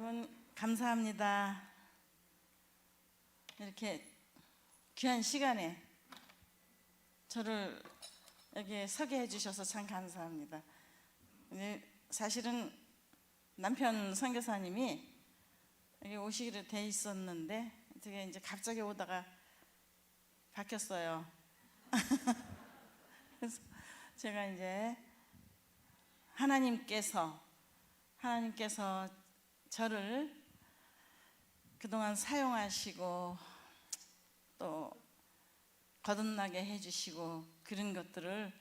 여러분 감사합니다. 이렇게 귀한 시간에 저를 여기 서게 해주셔서 참 감사합니다. 사실은 남편 선교사님이 여기 오시기로 돼 있었는데 되게 이제 갑자기 오다가 바뀌었어요. 그래서 제가 이제 하나님께서 저를 그동안 사용하시고 또 거듭나게 해주시고 그런 것들을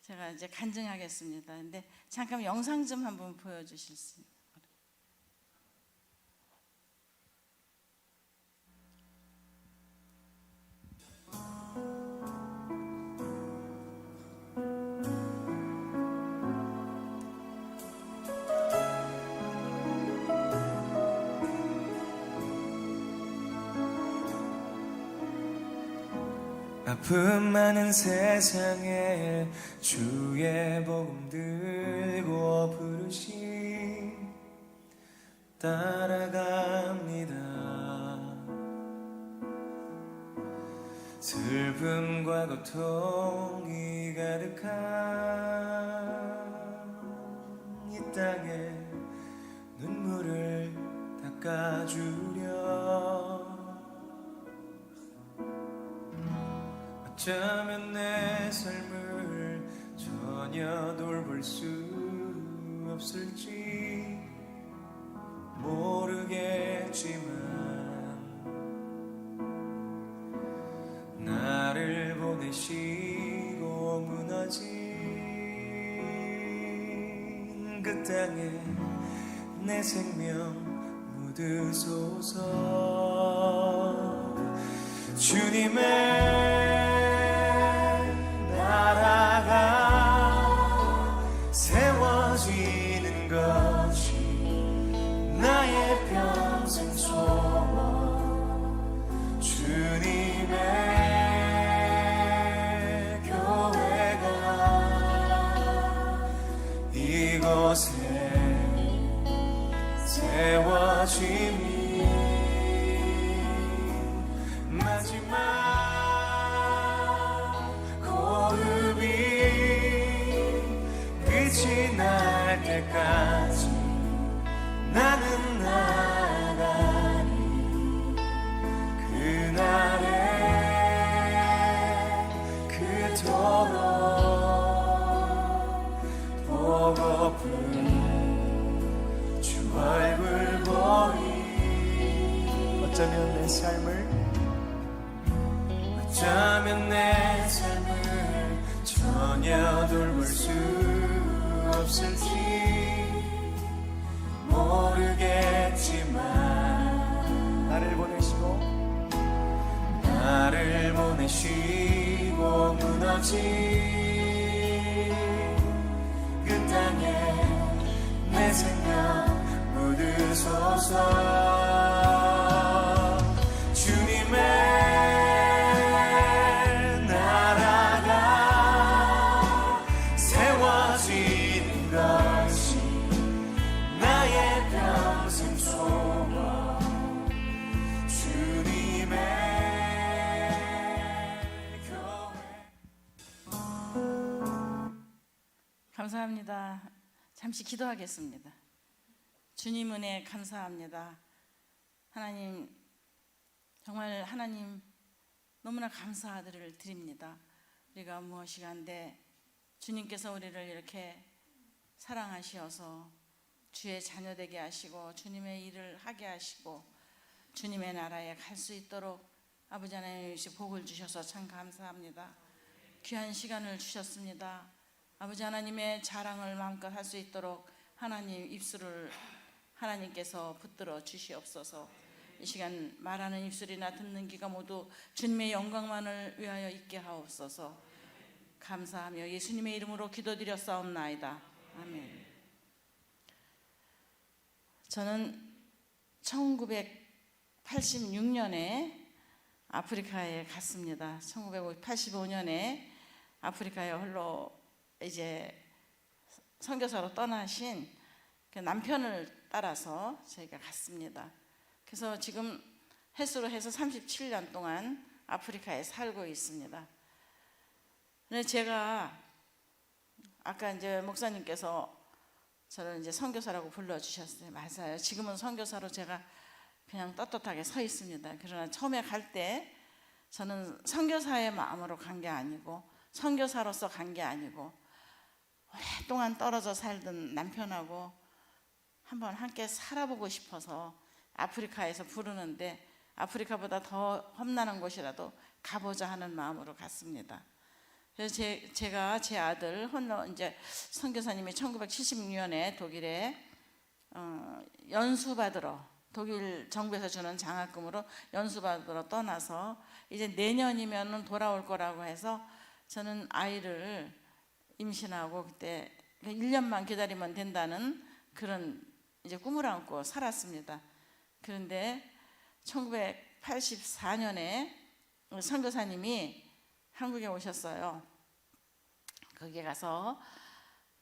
제가 이제 간증하겠습니다. 근데 잠깐 영상 좀 한번 보여주실 수 있나요? 아픔 많은 세상에 주의 복음 들고 부르심 따라갑니다. 슬픔과 고통이 가득한 이 땅에 눈물을 닦아주려 어쩌면 내 삶을 전혀 돌볼 수 없을지 모르겠지만 나를 보내시고 무너진 그 땅에 내 생명 묻으소서. 주님의 나라가 세워지는 것이 나의 평생 소원. 주님의 교회가 이곳에 세워지니 마지막 끝이 날 때까지 나는 나가리. 그날에 그토록 보고픈 주 얼굴 보리. 어쩌면 내 삶을 전혀 돌볼 수 없을지 모르겠지만 나를 보내시고 무너진 그 땅에 내 생명 묻으소서. 주님의 감사합니다. 잠시 기도하겠습니다. 주님 은혜 감사합니다. 하나님, 정말 하나님 너무나 감사를 드립니다. 우리가 무엇이 간데 주님께서 우리를 이렇게 사랑하시어서 주의 자녀 되게 하시고 주님의 일을 하게 하시고 주님의 나라에 갈 수 있도록 아버지 하나님 복을 주셔서 참 감사합니다. 귀한 시간을 주셨습니다. 아버지 하나님의 자랑을 마음껏 할 수 있도록 하나님 입술을 하나님께서 붙들어 주시옵소서. 이 시간 말하는 입술이나 듣는 귀가 모두 주님의 영광만을 위하여 있게 하옵소서. 감사하며 예수님의 이름으로 기도드렸사옵나이다. 아멘. 저는 1986년에 아프리카에 갔습니다. 1985년에 아프리카에 홀로 이제 선교사로 떠나신 남편을 따라서 저희가 갔습니다. 그래서 지금 횟수로 해서 37년 동안 아프리카에 살고 있습니다. 근데 제가 아까 이제 목사님께서 저를 이제 선교사라고 불러주셨어요. 맞아요. 지금은 선교사로 제가 그냥 떳떳하게 서 있습니다. 그러나 처음에 갈 때 저는 선교사의 마음으로 간 게 아니고 선교사로서 간 게 아니고 오랫동안 떨어져 살던 남편하고 한번 함께 살아보고 싶어서 아프리카에서 부르는데 아프리카보다 더 험난한 곳이라도 가보자 하는 마음으로 갔습니다. 그래서 제가 제 아들 이제 선교사님이 1976년에 독일에 연수 받으러 독일 정부에서 주는 장학금으로 연수 받으러 떠나서 이제 내년이면은 돌아올 거라고 해서 저는 아이를 임신하고 그때 1년만 기다리면 된다는 그런 이제 꿈을 안고 살았습니다. 그런데 1984년에 선교사님이 한국에 오셨어요. 거기에 가서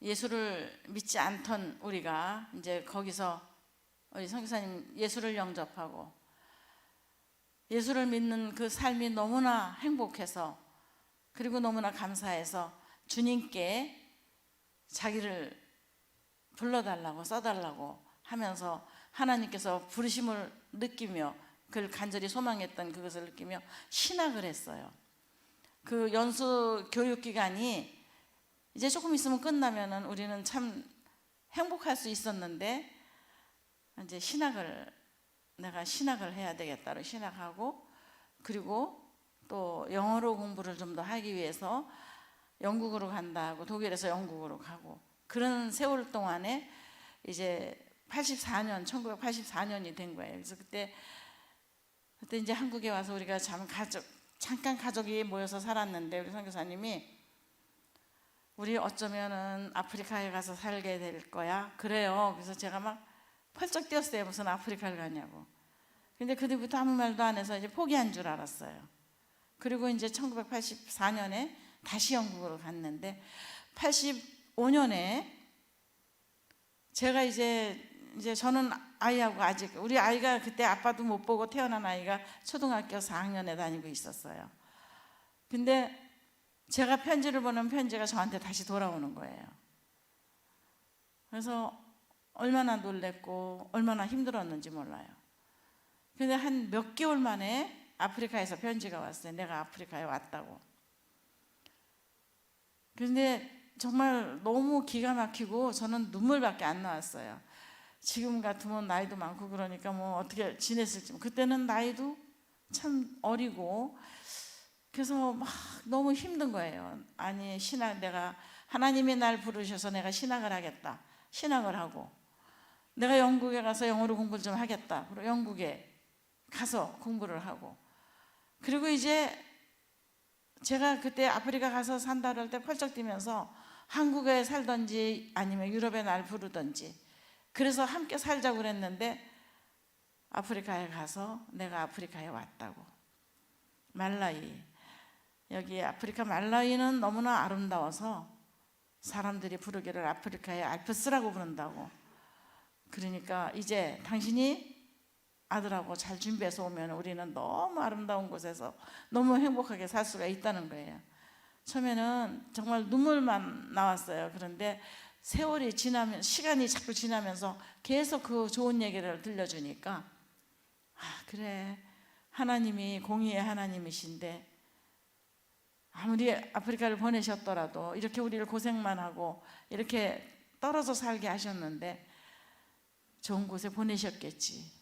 예수를 믿지 않던 우리가 이제 거기서 우리 선교사님 예수를 영접하고 예수를 믿는 그 삶이 너무나 행복해서 그리고 너무나 감사해서 주님께 자기를 불러달라고 써달라고 하면서 하나님께서 부르심을 느끼며 그걸 간절히 소망했던 그것을 느끼며 신학을 했어요. 그 연수 교육 기간이 이제 조금 있으면 끝나면은 우리는 참 행복할 수 있었는데 이제 내가 신학을 해야 되겠다로 신학하고 그리고 또 영어로 공부를 좀 더 하기 위해서 영국으로 간다고 독일에서 영국으로 가고 그런 세월 동안에 이제 1984년이 된 거예요. 그래서 그때 이제 한국에 와서 우리가 잠깐 가족이 모여서 살았는데 우리 선교사님이 우리 어쩌면은 아프리카에 가서 살게 될 거야. 그래요. 그래서 제가 막 펄쩍 뛰었어요. 무슨 아프리카를 가냐고. 근데 그때부터 아무 말도 안 해서 이제 포기한 줄 알았어요. 그리고 이제 1984년에 다시 영국으로 갔는데 85년에 제가 이제 저는 아이하고 아직 우리 아이가 그때 아빠도 못 보고 태어난 아이가 초등학교 4학년에 다니고 있었어요. 근데 제가 편지를 보낸 편지가 저한테 다시 돌아오는 거예요. 그래서 얼마나 놀랬고 얼마나 힘들었는지 몰라요. 근데 한 몇 개월 만에 아프리카에서 편지가 왔어요. 내가 아프리카에 왔다고. 근데 정말 너무 기가 막히고 저는 눈물밖에 안 나왔어요. 지금 같으면 나이도 많고 그러니까 뭐 어떻게 지냈을지. 그때는 나이도 참 어리고 그래서 막 너무 힘든 거예요. 아니 내가 하나님이 날 부르셔서 내가 신학을 하겠다. 신학을 하고 내가 영국에 가서 영어로 공부를 좀 하겠다. 그리고 영국에 가서 공부를 하고 그리고 이제 제가 그때 아프리카 가서 산다 그럴 때 펄쩍 뛰면서 한국에 살던지 아니면 유럽에 날 부르던지 그래서 함께 살자고 그랬는데 아프리카에 가서 내가 아프리카에 왔다고. 말라위, 여기 아프리카 말라위는 너무나 아름다워서 사람들이 부르기를 아프리카의 알프스라고 부른다고. 그러니까 이제 당신이 아들하고 잘 준비해서 오면 우리는 너무 아름다운 곳에서 너무 행복하게 살 수가 있다는 거예요. 처음에는 정말 눈물만 나왔어요. 그런데 세월이 지나면 시간이 자꾸 지나면서 계속 그 좋은 얘기를 들려주니까 그래 하나님이 공의의 하나님이신데 아무리 아프리카를 보내셨더라도 이렇게 우리를 고생만 하고 이렇게 떨어져 살게 하셨는데 좋은 곳에 보내셨겠지.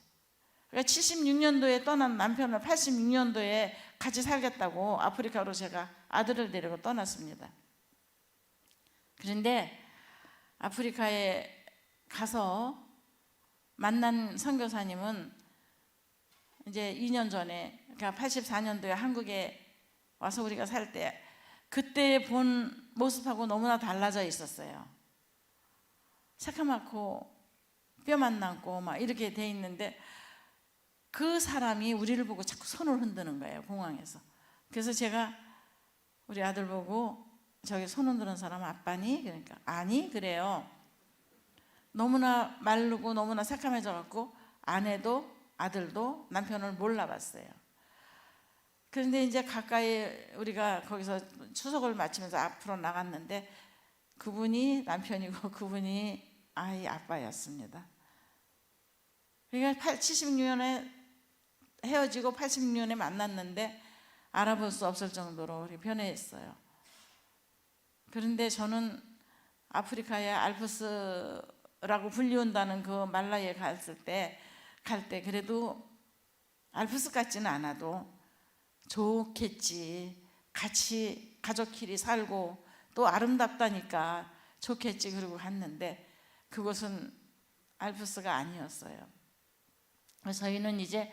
그러니까 76년도에 떠난 남편을 86년도에 같이 살겠다고 아프리카로 제가 아들을 데리고 떠났습니다. 그런데 아프리카에 가서 만난 선교사님은 이제 2년 전에 그러니까 84년도에 한국에 와서 우리가 살 때 그때 본 모습하고 너무나 달라져 있었어요. 새카맣고 뼈만 남고 막 이렇게 돼 있는데 그 사람이 우리를 보고 자꾸 손을 흔드는 거예요. 공항에서. 그래서 제가 우리 아들 보고 저기 손 흔드는 사람 아빠니? 그러니까 아니 그래요. 너무나 마르고 너무나 새카매져 갖고 아내도 아들도 남편을 몰라봤어요. 그런데 이제 가까이 우리가 거기서 추석을 마치면서 앞으로 나갔는데 그분이 남편이고 그분이 아이 아빠였습니다. 그러니까 76년에 헤어지고 86년에 만났는데 알아볼 수 없을 정도로 변해있어요. 그런데 저는 아프리카의 알프스라고 불리운다는 그 말라에 갈 때 그래도 알프스 같지는 않아도 좋겠지, 같이 가족끼리 살고 또 아름답다니까 좋겠지 그러고 갔는데 그곳은 알프스가 아니었어요. 그래서 저희는 이제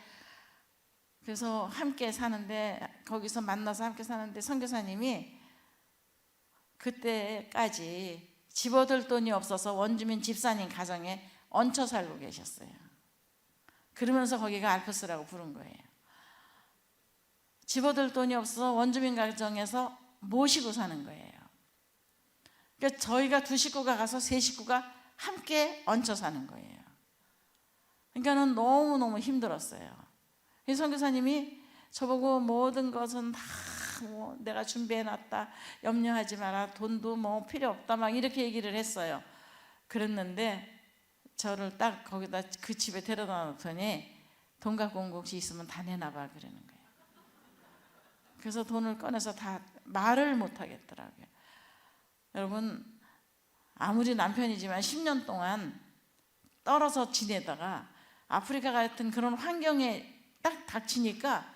그래서 함께 사는데 거기서 만나서 함께 사는데 선교사님이 그때까지 집어들 돈이 없어서 원주민 집사님 가정에 얹혀 살고 계셨어요. 그러면서 거기가 알프스라고 부른 거예요. 집어들 돈이 없어서 원주민 가정에서 모시고 사는 거예요. 그러니까 저희가 두 식구가 가서 세 식구가 함께 얹혀 사는 거예요. 그러니까는 너무너무 힘들었어요. 이 선교사님이 저보고 모든 것은 다 뭐 내가 준비해놨다, 염려하지 마라, 돈도 뭐 필요 없다 막 이렇게 얘기를 했어요. 그랬는데 저를 딱 거기다 그 집에 데려다 놓더니 돈 갖고 온 거 혹시 있으면 다 내놔봐 그러는 거예요. 그래서 돈을 꺼내서 다 말을 못 하겠더라고요. 여러분 아무리 남편이지만 10년 동안 떨어져 지내다가 아프리카 같은 그런 환경에 딱 닥치니까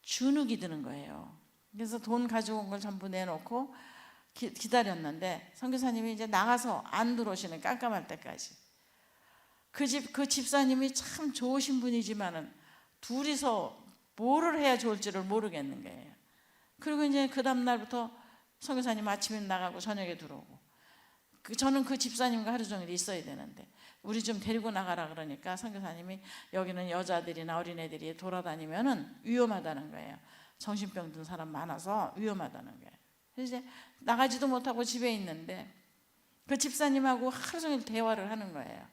주눅이 드는 거예요. 그래서 돈 가져온 걸 전부 내놓고 기다렸는데 선교사님이 이제 나가서 안 들어오시는 깜깜할 때까지 그 집사님이 참 좋으신 분이지만은 둘이서 뭐를 해야 좋을지를 모르겠는 거예요. 그리고 이제 그 다음 날부터 선교사님 아침에 나가고 저녁에 들어오고 저는 그 집사님과 하루 종일 있어야 되는데 우리 좀 데리고 나가라 그러니까 선교사님이 여기는 여자들이나 어린애들이 돌아다니면은 위험하다는 거예요. 정신병 든 사람 많아서 위험하다는 거예요. 그래서 이제 나가지도 못하고 집에 있는데 그 집사님하고 하루 종일 대화를 하는 거예요.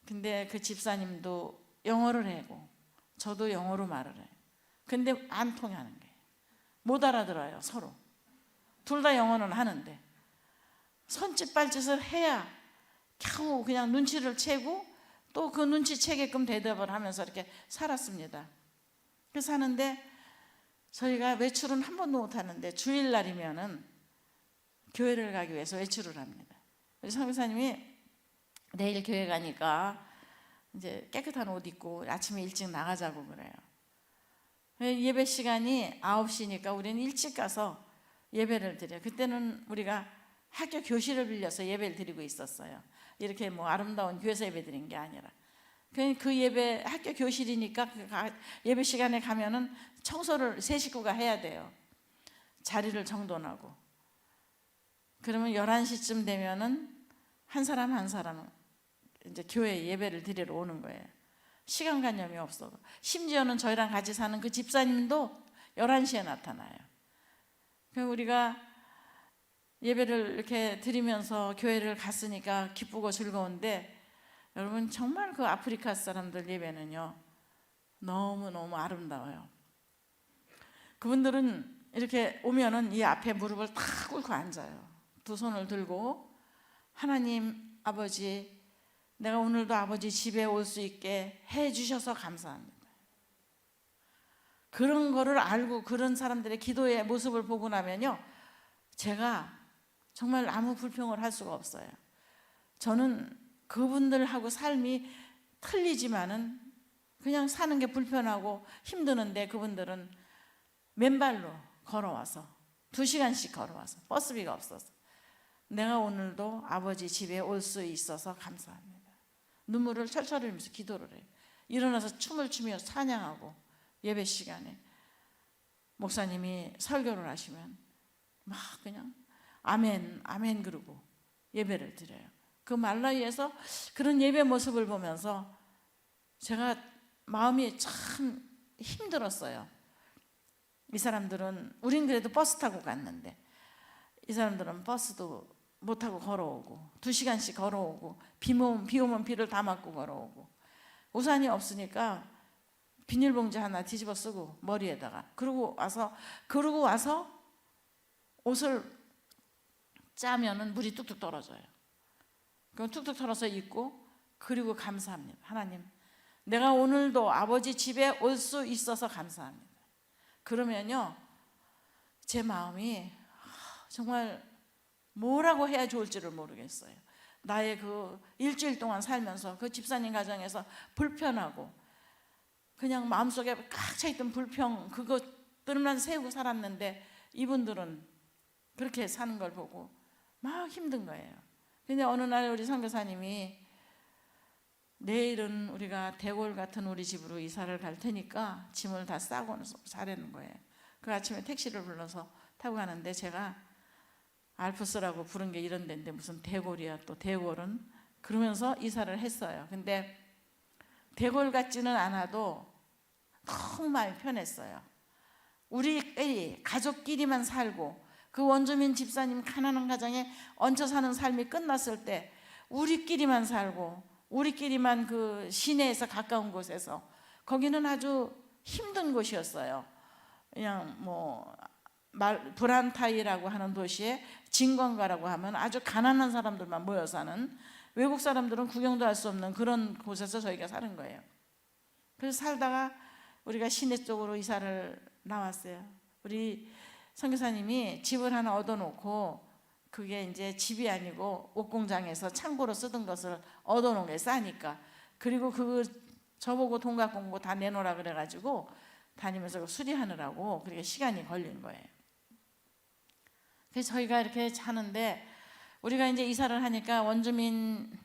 근데 그 집사님도 영어를 하고 저도 영어로 말을 해요. 근데 안 통하는 거예요. 못 알아들어요 서로. 둘 다 영어는 하는데 손짓 발짓을 해야 겨우 그냥 눈치를 채고 또 그 눈치 채게끔 대답을 하면서 이렇게 살았습니다. 그래서 사는데 저희가 외출은 한 번도 못 하는데 주일날이면은 교회를 가기 위해서 외출을 합니다. 우리 선교사님이 내일 교회 가니까 이제 깨끗한 옷 입고 아침에 일찍 나가자고 그래요. 예배 시간이 9시니까 우리는 일찍 가서 예배를 드려요. 그때는 우리가 학교 교실을 빌려서 예배를 드리고 있었어요. 이렇게 뭐 아름다운 교회에서 예배 드린 게 아니라 그 예배 학교 교실이니까 그 예배 시간에 가면은 청소를 세 식구가 해야 돼요. 자리를 정돈하고 그러면 11시쯤 되면은 한 사람 한 사람은 이제 교회 예배를 드리러 오는 거예요. 시간관념이 없어. 심지어는 저희랑 같이 사는 그 집사님도 11시에 나타나요. 그럼 우리가 예배를 이렇게 드리면서 교회를 갔으니까 기쁘고 즐거운데 여러분 정말 그 아프리카 사람들 예배는요 너무너무 아름다워요. 그분들은 이렇게 오면은 이 앞에 무릎을 탁 꿇고 앉아요. 두 손을 들고 하나님 아버지 내가 오늘도 아버지 집에 올 수 있게 해 주셔서 감사합니다. 그런 거를 알고 그런 사람들의 기도의 모습을 보고 나면요 제가 정말 아무 불평을 할 수가 없어요. 저는 그분들하고 삶이 틀리지만은 그냥 사는 게 불편하고 힘드는데 그분들은 맨발로 걸어와서 2시간씩 걸어와서 버스비가 없어서 내가 오늘도 아버지 집에 올 수 있어서 감사합니다. 눈물을 철철 흘리면서 기도를 해요. 일어나서 춤을 추며 찬양하고 예배 시간에 목사님이 설교를 하시면 막 그냥 아멘 아멘 그러고 예배를 드려요. 그 말라위에서 그런 예배 모습을 보면서 제가 마음이 참 힘들었어요. 이 사람들은 우린 그래도 버스 타고 갔는데 이 사람들은 버스도 못하고 걸어오고 2시간씩 걸어오고 비 오면 비를 다 맞고 걸어오고 우산이 없으니까 비닐봉지 하나 뒤집어 쓰고 머리에다가 그러고 와서 옷을 짜면은 물이 뚝뚝 떨어져요. 그럼 뚝뚝 털어서 입고 그리고 감사합니다. 하나님, 내가 오늘도 아버지 집에 올 수 있어서 감사합니다. 그러면요, 제 마음이 정말 뭐라고 해야 좋을지를 모르겠어요. 나의 그 일주일 동안 살면서 그 집사님 가정에서 불편하고 그냥 마음속에 꽉 차있던 불평 그것들만 세우고 살았는데 이분들은 그렇게 사는 걸 보고 막 힘든 거예요. 근데 어느 날 우리 선교사님이 내일은 우리가 대골 같은 우리 집으로 이사를 갈 테니까 짐을 다 싸고 자라는 거예요. 그 아침에 택시를 불러서 타고 가는데 제가 알프스라고 부른 게 이런 데인데 무슨 대골이야 또 대골은 그러면서 이사를 했어요. 근데 대골 같지는 않아도 너무 마음이 편했어요. 우리끼리 가족끼리만 살고 그 원주민 집사님 가난한 가정에 얹혀 사는 삶이 끝났을 때 우리끼리만 살고 우리끼리만 그 시내에서 가까운 곳에서 거기는 아주 힘든 곳이었어요. 그냥 뭐 브란타이라고 하는 도시에 진건가라고 하면 아주 가난한 사람들만 모여 사는 외국 사람들은 구경도 할 수 없는 그런 곳에서 저희가 사는 거예요. 그래서 살다가 우리가 시내 쪽으로 이사를 나왔어요. 우리 선교사님이 집을 하나 얻어놓고 그게 이제 집이 아니고 옷공장에서 창고로 쓰던 것을 얻어놓은 게 싸니까 그리고 저보고 동각 공고 다 내놓으라 그래가지고 다니면서 수리하느라고 그렇게 시간이 걸린 거예요. 그래서 저희가 이렇게 사는데 우리가 이제 이사를 하니까 원주민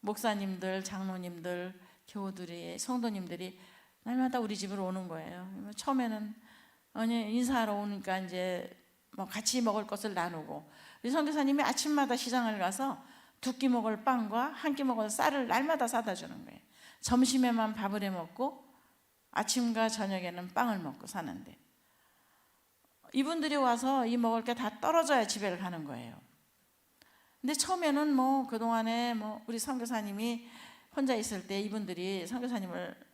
목사님들, 장로님들, 교우들이, 성도님들이 날마다 우리 집으로 오는 거예요. 처음에는 인사하러 오니까 이제 뭐 같이 먹을 것을 나누고 우리 선교사님이 아침마다 시장을 가서 2끼 먹을 빵과 1끼 먹을 쌀을 날마다 사다 주는 거예요. 점심에만 밥을 해 먹고 아침과 저녁에는 빵을 먹고 사는데 이분들이 와서 이 먹을 게 다 떨어져야 집에 가는 거예요. 근데 처음에는 뭐 그동안에 뭐 우리 선교사님이 혼자 있을 때 이분들이 선교사님을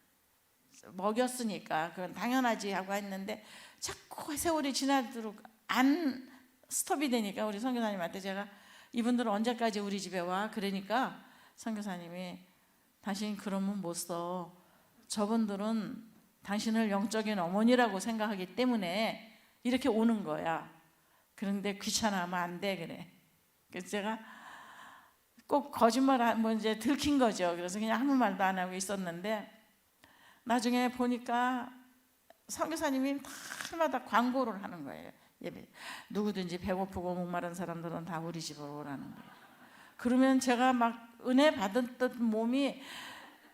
먹였으니까 그건 당연하지 하고 했는데 자꾸 세월이 지나도록 안 스톱이 되니까 우리 선교사님한테 제가 이분들은 언제까지 우리 집에 와? 그러니까 선교사님이 당신 그러면 못 써. 저분들은 당신을 영적인 어머니라고 생각하기 때문에 이렇게 오는 거야. 그런데 귀찮아하면 안 돼 그래. 그래서 제가 꼭 거짓말하면 이제 들킨 거죠. 그래서 그냥 아무 말도 안 하고 있었는데 나중에 보니까 선교사님이 날마다 광고를 하는 거예요. 예배. 누구든지 배고프고 목마른 사람들은 다 우리 집으로 오라는 거예요. 그러면 제가 막 은혜 받았던 몸이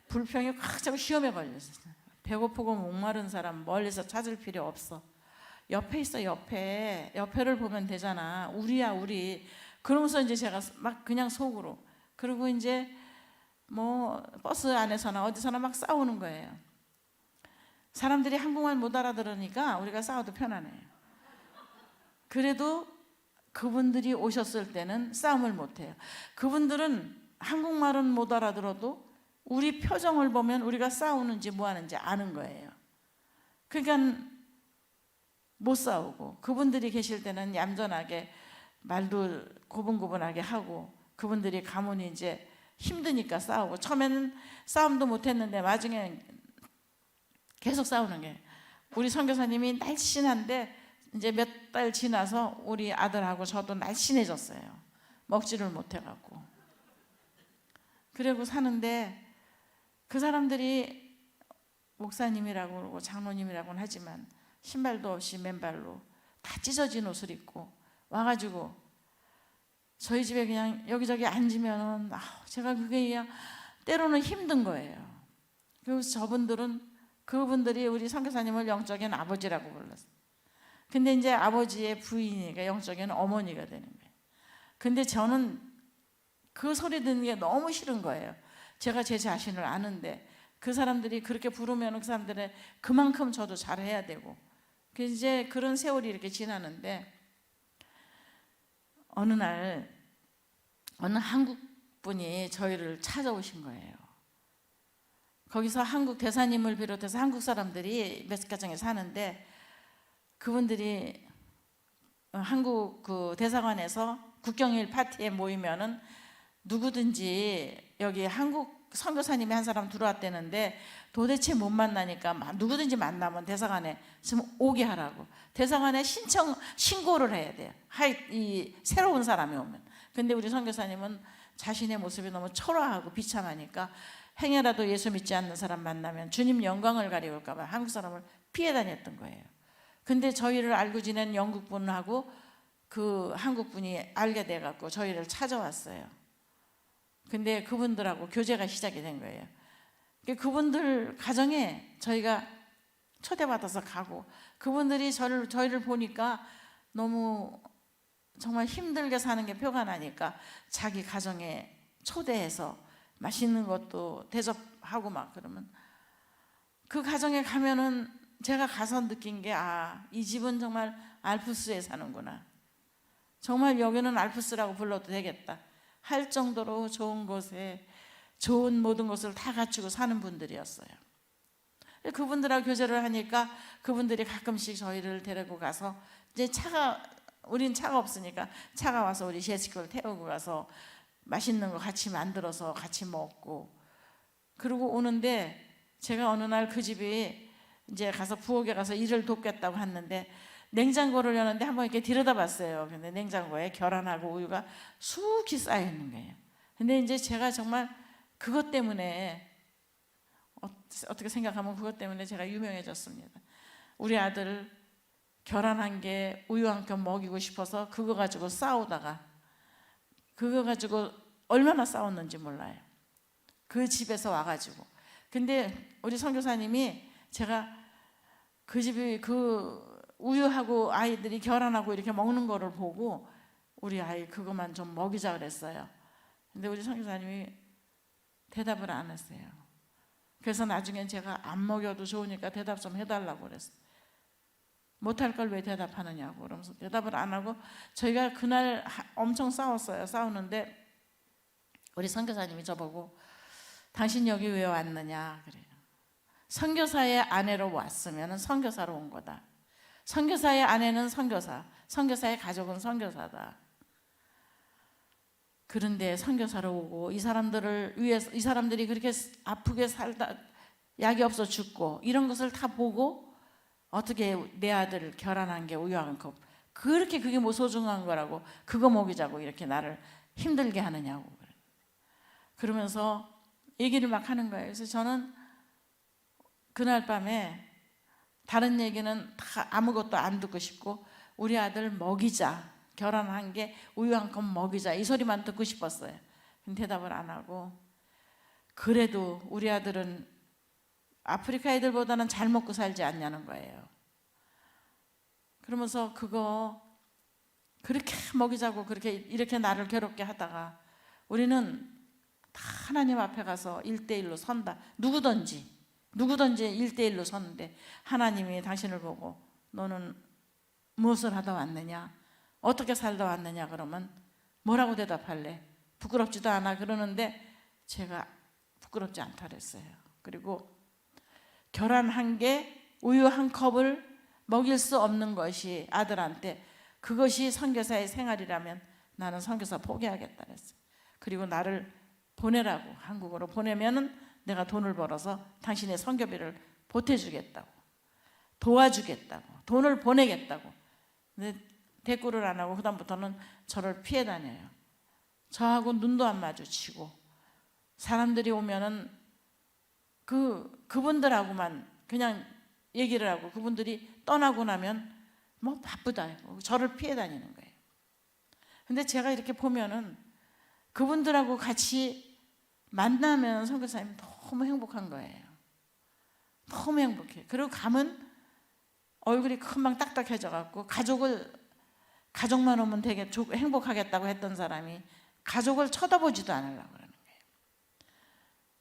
불평이 확 잡고 시험에 걸렸어요. 배고프고 목마른 사람 멀리서 찾을 필요 없어. 옆에 있어. 옆에를 보면 되잖아. 우리야 우리. 그러면서 이제 제가 막 그냥 속으로 그리고 이제 뭐 버스 안에서나 어디서나 막 싸우는 거예요. 사람들이 한국말 못 알아들으니까 우리가 싸워도 편하네요. 그래도 그분들이 오셨을 때는 싸움을 못 해요. 그분들은 한국말은 못 알아들어도 우리 표정을 보면 우리가 싸우는지 뭐 하는지 아는 거예요. 그러니까 못 싸우고 그분들이 계실 때는 얌전하게 말도 고분고분하게 하고 그분들이 가면 이제 힘드니까 싸우고 처음에는 싸움도 못 했는데 나중에 계속 싸우는 게 우리 선교사님이 날씬한데 이제 몇 달 지나서 우리 아들하고 저도 날씬해졌어요. 먹지를 못해갖고 그러고 사는데 그 사람들이 목사님이라고 그러고 장로님이라고는 하지만 신발도 없이 맨발로 다 찢어진 옷을 입고 와가지고 저희 집에 그냥 여기저기 앉으면은 제가 그게 그냥 때로는 힘든 거예요. 그래서 그분들이 우리 선교사님을 영적인 아버지라고 불렀어요. 근데 이제 아버지의 부인이니까 영적인 어머니가 되는 거예요. 근데 저는 그 소리 듣는 게 너무 싫은 거예요. 제가 제 자신을 아는데 그 사람들이 그렇게 부르면 그 사람들의 그만큼 저도 잘해야 되고 이제 그런 세월이 이렇게 지나는데 어느 날 어느 한국 분이 저희를 찾아오신 거예요. 거기서 한국 대사님을 비롯해서 한국 사람들이 몇 가정에 사는데, 그분들이 한국 그 대사관에서 국경일 파티에 모이면은 누구든지 여기 한국 선교사님이 한 사람 들어왔다는데 도대체 못 만나니까 누구든지 만나면 대사관에 좀 오게 하라고, 대사관에 신고를 해야 돼요. 이 새로운 사람이 오면. 근데 우리 선교사님은 자신의 모습이 너무 초라하고 비참하니까 행여라도 예수 믿지 않는 사람 만나면 주님 영광을 가리울까 봐 한국 사람을 피해 다녔던 거예요. 근데 저희를 알고 지낸 영국 분하고 그 한국 분이 알게 돼 갖고 저희를 찾아왔어요. 근데 그분들하고 교제가 시작이 된 거예요. 그분들 가정에 저희가 초대받아서 가고, 그분들이 저희를 보니까 너무 정말 힘들게 사는 게 표가 나니까 자기 가정에 초대해서 맛있는 것도 대접하고 막 그러면, 그 가정에 가면은 제가 가서 느낀 게, 이 집은 정말 알프스에 사는구나. 정말 여기는 알프스라고 불러도 되겠다 할 정도로 좋은 곳에 좋은 모든 것을 다 갖추고 사는 분들이었어요. 그분들하고 교제를 하니까 그분들이 가끔씩 저희를 데리고 가서, 이제 우린 차가 없으니까 차가 와서 우리 제시카를 태우고 가서 맛있는 거 같이 만들어서 같이 먹고 그러고 오는데, 제가 어느 날 그 집이 이제 가서 부엌에 가서 일을 돕겠다고 했는데 냉장고를 여는데 한번 이렇게 들여다봤어요. 근데 냉장고에 계란하고 우유가 수북히 쌓여 있는 거예요. 근데 이제 제가 정말 그것 때문에, 어떻게 생각하면 그것 때문에 제가 유명해졌습니다. 우리 아들 계란 한 개, 우유 한 컵 먹이고 싶어서 그거 가지고 싸우다가, 그거 가지고 얼마나 싸웠는지 몰라요. 그 집에서 와가지고. 근데 우리 선교사님이, 제가 그 집이 그 우유하고 아이들이 계란하고 이렇게 먹는 거를 보고 우리 아이 그것만 좀 먹이자 그랬어요. 근데 우리 선교사님이 대답을 안 했어요. 그래서 나중엔 제가 안 먹여도 좋으니까 대답 좀 해달라고 그랬어요. 못할 걸 왜 대답하느냐고. 그러면서 대답을 안 하고, 저희가 그날 엄청 싸웠어요. 싸우는데 우리 선교사님이 저보고, 당신 여기 왜 왔느냐 그래요. 선교사의 아내로 왔으면 선교사로 온 거다. 선교사의 아내는 선교사, 선교사의 가족은 선교사다. 그런데 선교사로 오고 이 사람들을 위해서, 이 사람들이 그렇게 아프게 살다 약이 없어 죽고 이런 것을 다 보고 어떻게 내 아들 계란 한 개, 우유 한 컵, 그렇게 그게 뭐 소중한 거라고 그거 먹이자고 이렇게 나를 힘들게 하느냐고. 그러면서 얘기를 막 하는 거예요. 그래서 저는 그날 밤에 다른 얘기는 다 아무것도 안 듣고 싶고, 우리 아들 먹이자, 계란 한 개, 우유 한 컵 먹이자, 이 소리만 듣고 싶었어요. 근데 대답을 안 하고, 그래도 우리 아들은 아프리카 애들보다는 잘 먹고 살지 않냐는 거예요. 그러면서 그거 그렇게 먹이자고 그렇게 이렇게 나를 괴롭게 하다가, 우리는 다 하나님 앞에 가서 1대1로 선다. 누구든지 1대1로 섰는데, 하나님이 당신을 보고 너는 무엇을 하다 왔느냐, 어떻게 살다 왔느냐 그러면 뭐라고 대답할래? 부끄럽지도 않아 그러는데 제가 부끄럽지 않다 그랬어요. 그리고 계란 한 개, 우유 한 컵을 먹일 수 없는 것이 아들한테, 그것이 선교사의 생활이라면 나는 선교사 포기하겠다 그랬어요. 그리고 나를 보내라고, 한국으로 보내면은 내가 돈을 벌어서 당신의 선교비를 보태주겠다고, 도와주겠다고, 돈을 보내겠다고. 근데 대꾸를 안 하고 그다음부터는 저를 피해 다녀요. 저하고 눈도 안 마주치고, 사람들이 오면은 그분들하고만 그냥 얘기를 하고, 그분들이 떠나고 나면 뭐 바쁘다, 저를 피해 다니는 거예요. 근데 제가 이렇게 보면은 그분들하고 같이 만나면 선교사님 너무 행복한 거예요. 너무 행복해. 그리고 가면 얼굴이 금방 딱딱해져 갖고, 가족만 오면 되게 행복하겠다고 했던 사람이 가족을 쳐다보지도 않으려고 그러는 거예요.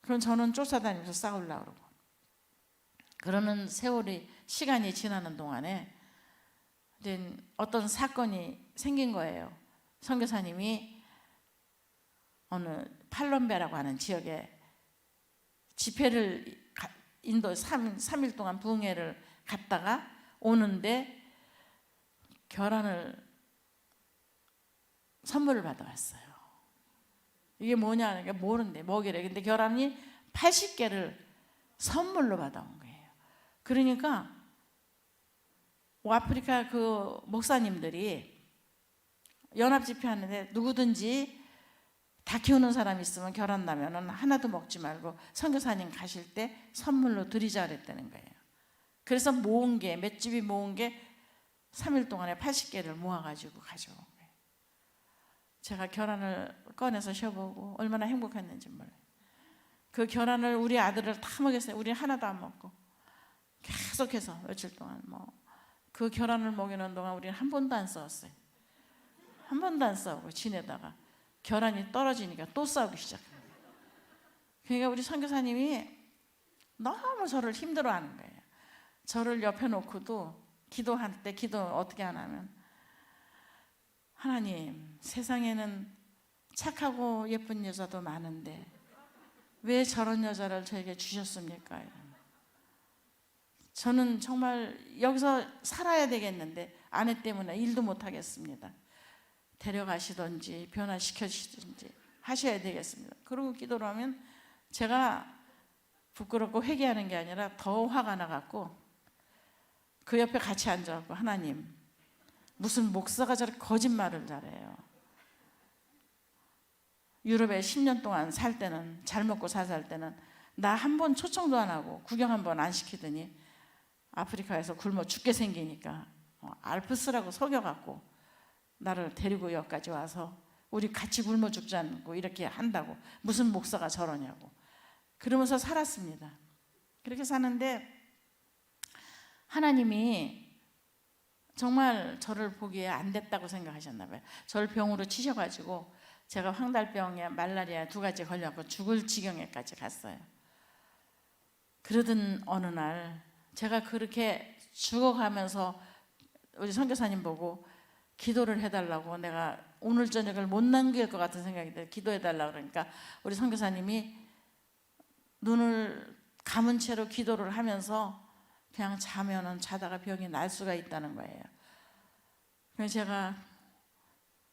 그럼 저는 쫓아다니면서 싸우려고 그러고, 그러는 시간이 지나는 동안에 이제 어떤 사건이 생긴 거예요. 선교사님이 어느 팔롬베라고 하는 지역에 집회를 인도 3일 동안 부흥회를 갔다가 오는데 결혼을 선물을 받아왔어요. 이게 뭐냐니까 모른대, 뭐기래. 근데 결혼이 80개를 선물로 받아온 거예요. 그러니까 아프리카 그 목사님들이 연합 집회하는데 누구든지 다 키우는 사람 있으면 결혼 나면은 하나도 먹지 말고 선교사님 가실 때 선물로 드리자 그랬다는 거예요. 그래서 모은 게, 몇 집이 모은 게 3일 동안에 80개를 모아가지고 가져온 거예요. 제가 결혼을 꺼내서 쉬어보고 얼마나 행복했는지 몰라요. 그 결혼을 우리 아들을 다 먹였어요. 우리 하나도 안 먹고 계속해서 며칠 동안 그 결혼을 먹이는 동안 우리는 한 번도 안 싸웠어요. 한 번도 안 싸우고 지내다가 결혼이 떨어지니까 또 싸우기 시작합니다. 그러니까 우리 선교사님이 너무 저를 힘들어하는 거예요. 저를 옆에 놓고도 기도할 때 기도 어떻게 하냐면, 하나님, 세상에는 착하고 예쁜 여자도 많은데 왜 저런 여자를 저에게 주셨습니까? 저는 정말 여기서 살아야 되겠는데 아내 때문에 일도 못 하겠습니다. 데려가시든지 변화시켜주시든지 하셔야 되겠습니다. 그러고 기도를 하면 제가 부끄럽고 회개하는 게 아니라 더 화가 나갖고 그 옆에 같이 앉아갖고, 하나님, 무슨 목사가 저렇게 거짓말을 잘해요. 유럽에 10년 동안 살 때는, 잘 먹고 살 때는 나 한 번 초청도 안 하고 구경 한 번 안 시키더니 아프리카에서 굶어 죽게 생기니까 알프스라고 속여갖고 나를 데리고 여기까지 와서 우리 같이 굶어 죽지 않고 이렇게 한다고, 무슨 목사가 저러냐고 그러면서 살았습니다. 그렇게 사는데 하나님이 정말 저를 보기에 안 됐다고 생각하셨나 봐요. 저를 병으로 치셔가지고 제가 황달병에 말라리아 2가지 걸려갖고 죽을 지경에까지 갔어요. 그러던 어느 날 제가 그렇게 죽어가면서 우리 선교사님 보고 기도를 해달라고, 내가 오늘 저녁을 못 남길 것 같은 생각이 들어요. 기도해달라고 그러니까 우리 선교사님이 눈을 감은 채로 기도를 하면서 그냥 자면은 자다가 병이 날 수가 있다는 거예요. 그래서 제가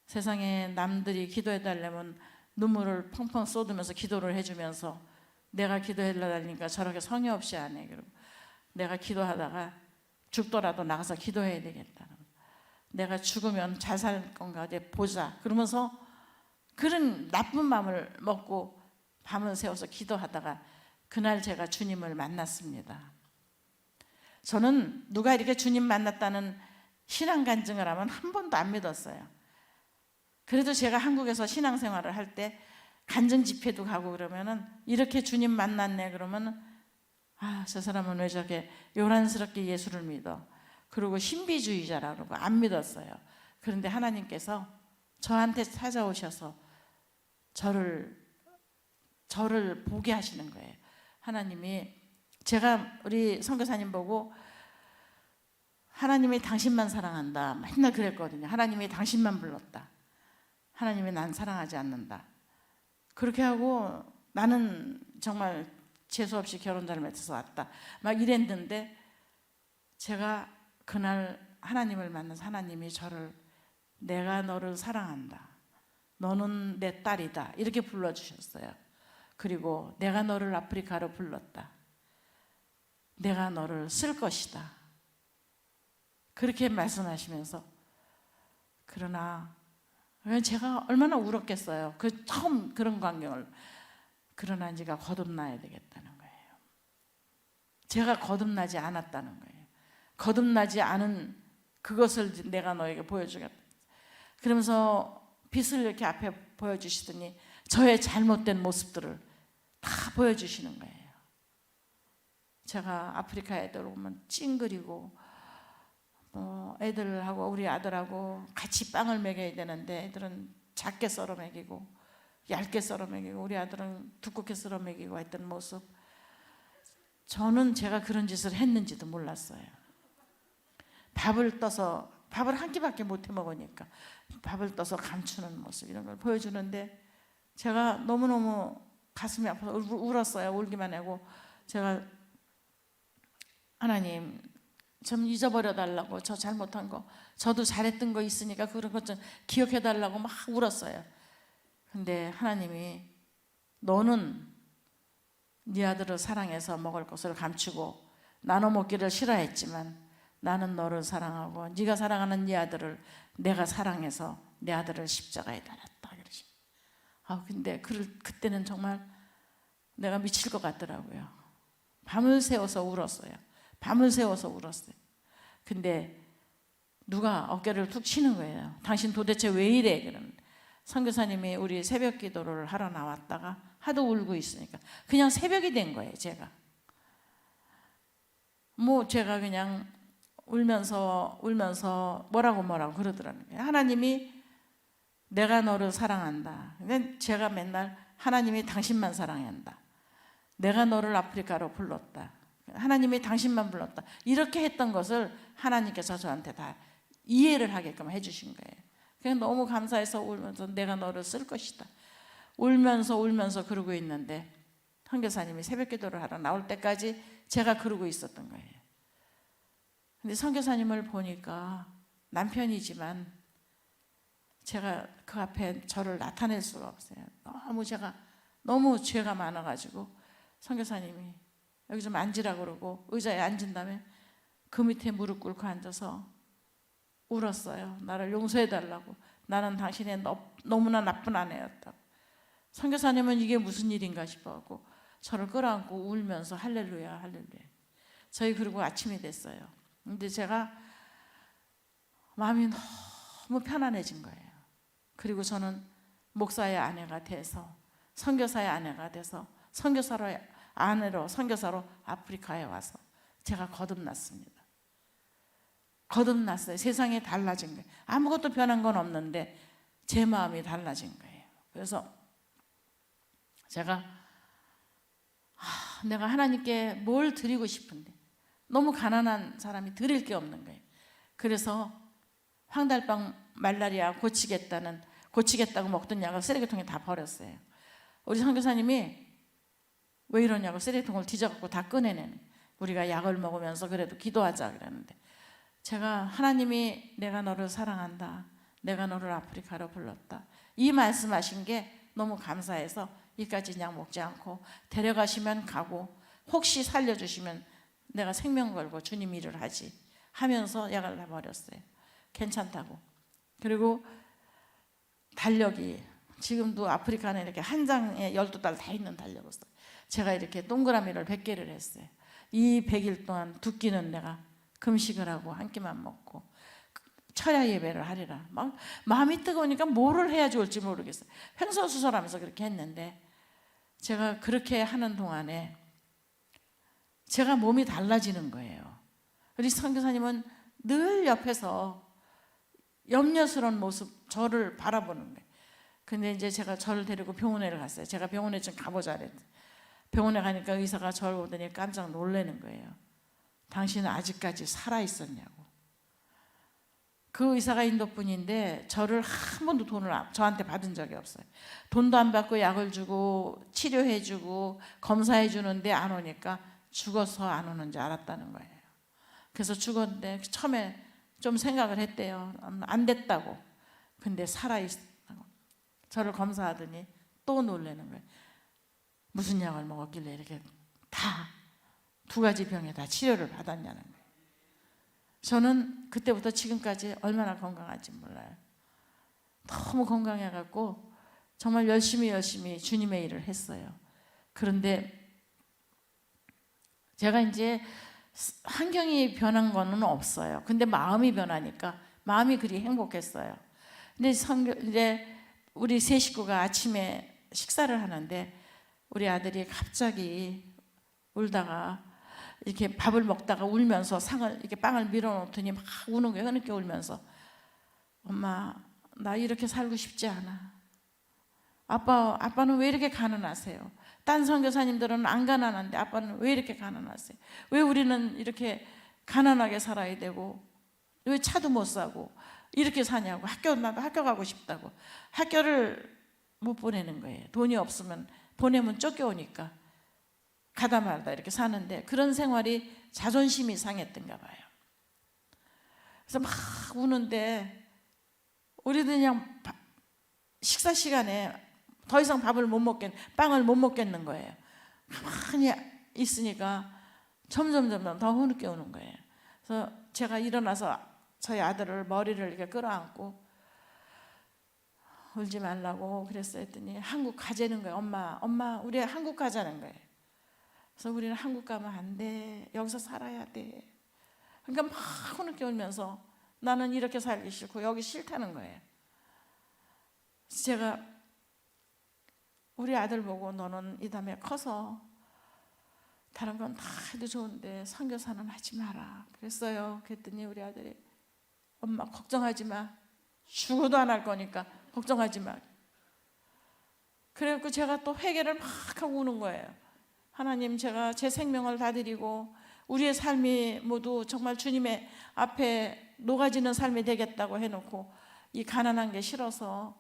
세상에 남들이 기도해달라면 눈물을 펑펑 쏟으면서 기도를 해주면서, 내가 기도해달라니까 저렇게 성의 없이 안 해. 그리고 내가 기도하다가 죽더라도 나가서 기도해야 되겠다. 내가 죽으면 잘 살 건가 어디 보자. 그러면서 그런 나쁜 마음을 먹고 밤을 새워서 기도하다가 그날 제가 주님을 만났습니다. 저는 누가 이렇게 주님 만났다는 신앙 간증을 하면 한 번도 안 믿었어요. 그래도 제가 한국에서 신앙생활을 할 때 간증 집회도 가고 그러면은 이렇게 주님 만났네 그러면, 저 사람은 왜 저렇게 요란스럽게 예수를 믿어, 그리고 신비주의자라고 그러고 안 믿었어요. 그런데 하나님께서 저한테 찾아오셔서 저를 보게 하시는 거예요. 하나님이, 제가 우리 선교사님 보고 하나님이 당신만 사랑한다 맨날 그랬거든요. 하나님이 당신만 불렀다. 하나님이 난 사랑하지 않는다. 그렇게 하고 나는 정말 재수없이 결혼 잘못해서 왔다 막 이랬는데, 제가 그날 하나님을 만나서 하나님이 저를, 내가 너를 사랑한다, 너는 내 딸이다 이렇게 불러주셨어요. 그리고 내가 너를 아프리카로 불렀다, 내가 너를 쓸 것이다 그렇게 말씀하시면서, 그러나 제가 얼마나 울었겠어요. 그 처음 그런 광경을. 그러나 네가 거듭나야 되겠다는 거예요. 제가 거듭나지 않았다는 거예요. 거듭나지 않은 그것을 내가 너에게 보여주겠다. 그러면서 빛을 이렇게 앞에 보여주시더니 저의 잘못된 모습들을 다 보여주시는 거예요. 제가 아프리카 애들 오면 찡그리고 애들하고 우리 아들하고 같이 빵을 먹여야 되는데 애들은 작게 썰어 먹이고 얇게 썰어 먹이고 우리 아들은 두껍게 썰어 먹이고 했던 모습, 저는 제가 그런 짓을 했는지도 몰랐어요. 밥을 떠서, 밥을 한 끼밖에 못 해 먹으니까 밥을 떠서 감추는 모습 이런 걸 보여주는데 제가 너무너무 가슴이 아파서 울었어요. 울기만 하고 제가 하나님 좀 잊어버려 달라고, 저 잘못한 거, 저도 잘했던 거 있으니까 그런 것 좀 기억해 달라고 막 울었어요. 근데 하나님이 너는 네 아들을 사랑해서 먹을 것을 감추고 나눠 먹기를 싫어했지만 나는 너를 사랑하고 네가 사랑하는 네 아들을 내가 사랑해서 내 아들을 십자가에 달았다 그러시. 근데 그때는 정말 내가 미칠 것 같더라고요. 밤을 새워서 울었어요. 밤을 새워서 울었어요. 근데 누가 어깨를 툭 치는 거예요. 당신 도대체 왜 이래? 그러는 선교사님이 우리 새벽 기도를 하러 나왔다가 하도 울고 있으니까 그냥 새벽이 된 거예요. 제가 제가 그냥 울면서 뭐라고 그러더라는 거예요. 하나님이 내가 너를 사랑한다. 근데 제가 맨날 하나님이 당신만 사랑한다. 내가 너를 아프리카로 불렀다. 하나님이 당신만 불렀다. 이렇게 했던 것을 하나님께서 저한테 다 이해를 하게끔 해주신 거예요. 그냥 너무 감사해서 울면서 내가 너를 쓸 것이다. 울면서 그러고 있는데 선교사님이 새벽 기도를 하러 나올 때까지 제가 그러고 있었던 거예요. 근데 선교사님을 보니까 남편이지만 제가 그 앞에 저를 나타낼 수가 없어요. 너무 죄가 많아가지고 선교사님이 여기 좀 앉으라 그러고 의자에 앉은 다음에 그 밑에 무릎 꿇고 앉아서 울었어요. 나를 용서해 달라고. 나는 당신의 너무나 나쁜 아내였다고. 선교사님은 이게 무슨 일인가 싶어갖고 저를 끌어안고 울면서 할렐루야 할렐루야. 저희 그리고 아침이 됐어요. 근데 제가 마음이 너무 편안해진 거예요. 그리고 저는 목사의 아내가 돼서 선교사의 아내가 돼서 선교사로 아프리카에 와서 제가 거듭났습니다. 거듭났어요. 세상이 달라진 거예요. 아무것도 변한 건 없는데 제 마음이 달라진 거예요. 그래서 제가 내가 하나님께 뭘 드리고 싶은데 너무 가난한 사람이 드릴 게 없는 거예요. 그래서 황달병 말라리아 고치겠다고 먹던 약을 쓰레기통에 다 버렸어요. 우리 선교사님이 왜 이러냐고 쓰레기통을 뒤져갖고 다 꺼내내는. 우리가 약을 먹으면서 그래도 기도하자 그랬는데 제가 하나님이 내가 너를 사랑한다. 내가 너를 아프리카로 불렀다. 이 말씀하신 게 너무 감사해서 이까지 약 먹지 않고 데려가시면 가고 혹시 살려주시면 내가 생명 걸고 주님 일을 하지 하면서 약을 다 버렸어요. 괜찮다고. 그리고 달력이 지금도 아프리카는 이렇게 한 장에 12달 다 있는 달력을 써요. 제가 이렇게 동그라미를 100개를 했어요. 이 100일 동안 2끼는 내가 금식을 하고 한 끼만 먹고 철야 예배를 하리라. 막 마음이 뜨거우니까 뭐를 해야 좋을지 모르겠어요. 횡설수설하면서 그렇게 했는데 제가 그렇게 하는 동안에 제가 몸이 달라지는 거예요. 우리 선교사님은 늘 옆에서 염려스러운 모습 저를 바라보는 거예요. 근데 이제 제가 저를 데리고 병원에 갔어요. 제가 병원에 좀 가보자 그랬더니 병원에 가니까 의사가 저를 보더니 깜짝 놀라는 거예요. 당신은 아직까지 살아있었냐고. 그 의사가 인도분인데 저를 한 번도 돈을 저한테 받은 적이 없어요. 돈도 안 받고 약을 주고 치료해 주고 검사해 주는데 안 오니까 죽어서 안 오는 줄 알았다는 거예요. 그래서 죽었는데 처음에 좀 생각을 했대요. 안 됐다고. 근데 살아있다고. 저를 검사하더니 또 놀라는 거예요. 무슨 약을 먹었길래 이렇게 다 2가지 병에 다 치료를 받았냐는 거예요. 저는 그때부터 지금까지 얼마나 건강한지 몰라요. 너무 건강해갖고 정말 열심히 주님의 일을 했어요. 그런데 제가 이제 환경이 변한 거는 없어요. 근데 마음이 변하니까 마음이 그리 행복했어요. 근데 이제 우리 세 식구가 아침에 식사를 하는데 우리 아들이 갑자기 울다가 이렇게 밥을 먹다가 울면서 이렇게 빵을 밀어놓더니 막 우는 거예요. 흐느껴 울면서 엄마 나 이렇게 살고 싶지 않아. 아빠는 왜 이렇게 가난하세요? 딴 선교사님들은 안 가난한데 아빠는 왜 이렇게 가난하세요? 왜 우리는 이렇게 가난하게 살아야 되고 왜 차도 못 사고 이렇게 사냐고. 나도 학교 가고 싶다고. 학교를 못 보내는 거예요. 돈이 없으면 보내면 쫓겨오니까 가다 말다 이렇게 사는데 그런 생활이 자존심이 상했던가 봐요. 그래서 막 우는데 우리도 그냥 식사 시간에 더 이상 빵을 못 먹겠는 거예요. 가만히 있으니까 점점 더 흐느껴 오는 거예요. 그래서 제가 일어나서 저희 아들을 머리를 이렇게 끌어안고 울지 말라고 그랬어요. 했더니 한국 가자는 거예요. 엄마 우리 한국 가자는 거예요. 그래서 우리는 한국 가면 안 돼. 여기서 살아야 돼. 그러니까 막 흐느껴 울면서 나는 이렇게 살기 싫고 여기 싫다는 거예요. 제가 우리 아들 보고 너는 이 다음에 커서 다른 건 다 해도 좋은데 선교사는 하지 마라 그랬어요. 그랬더니 우리 아들이 엄마 걱정하지 마. 죽어도 안 할 거니까 걱정하지 마. 그래갖고 제가 또 회개를 막 하고 우는 거예요. 하나님, 제가 제 생명을 다 드리고 우리의 삶이 모두 정말 주님의 앞에 녹아지는 삶이 되겠다고 해놓고 이 가난한 게 싫어서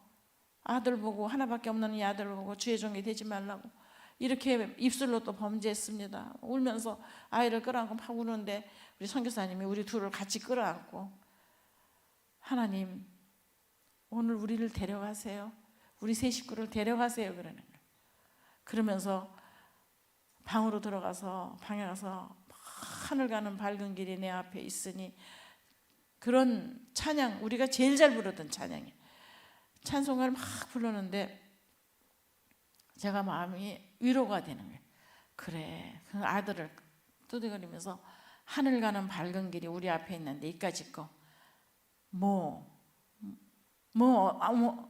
아들 보고, 하나밖에 없는 이 아들 보고 주의 종이 되지 말라고 이렇게 입술로 또 범죄했습니다. 울면서 아이를 끌어안고 막 우는데 우리 선교사님이 우리 둘을 같이 끌어안고 하나님, 오늘 우리를 데려가세요. 우리 세 식구를 데려가세요. 그러는 거예요. 그러면서 방으로 들어가서 방에 가서 하늘 가는 밝은 길이 내 앞에 있으니, 그런 찬양, 우리가 제일 잘 부르던 찬양이에요. 찬송가를 막 부르는데 제가 마음이 위로가 되는 거예요. 그래, 그 아들을 두드리면서 하늘 가는 밝은 길이 우리 앞에 있는데 이까짓 거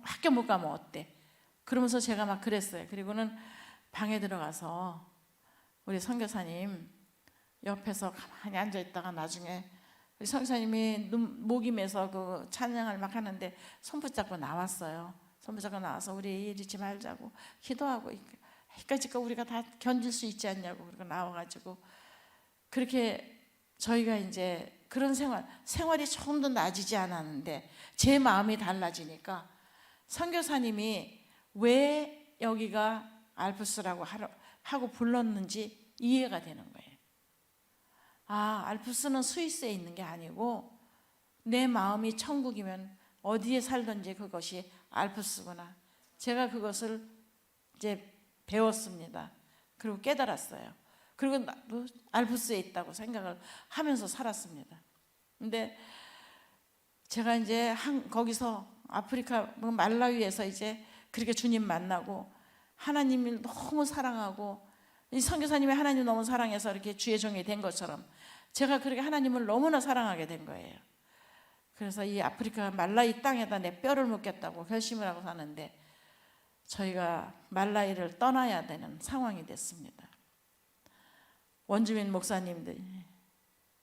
학교 못 가면 어때? 그러면서 제가 막 그랬어요. 그리고는 방에 들어가서 우리 선교사님 옆에서 가만히 앉아 있다가 나중에 우리 선교사님이 목이 메서 그 찬양을 막 하는데 손 붙잡고 나왔어요. 손 붙잡고 나와서 우리 이러지 말자고 기도하고 이까짓 거 우리가 다 견딜 수 있지 않냐고 그러고 나와가지고 그렇게 저희가 이제 그런 생활이 조금도 나아지지 않았는데 제 마음이 달라지니까 선교사님이 왜 여기가 알프스라고 하고 불렀는지 이해가 되는 거예요. 아, 알프스는 스위스에 있는 게 아니고 내 마음이 천국이면 어디에 살든지 그것이 알프스구나. 제가 그것을 이제 배웠습니다. 그리고 깨달았어요. 그리고 나도 알프스에 있다고 생각을 하면서 살았습니다. 근데 제가 이제 거기서 아프리카 말라위에서 이제 그렇게 주님 만나고 하나님을 너무 사랑하고 이 선교사님이 하나님 너무 사랑해서 이렇게 주의 종이 된 것처럼 제가 그렇게 하나님을 너무나 사랑하게 된 거예요. 그래서 이 아프리카 말라위 땅에다 내 뼈를 묻겠다고 결심을 하고 사는데 저희가 말라위를 떠나야 되는 상황이 됐습니다. 원주민 목사님들이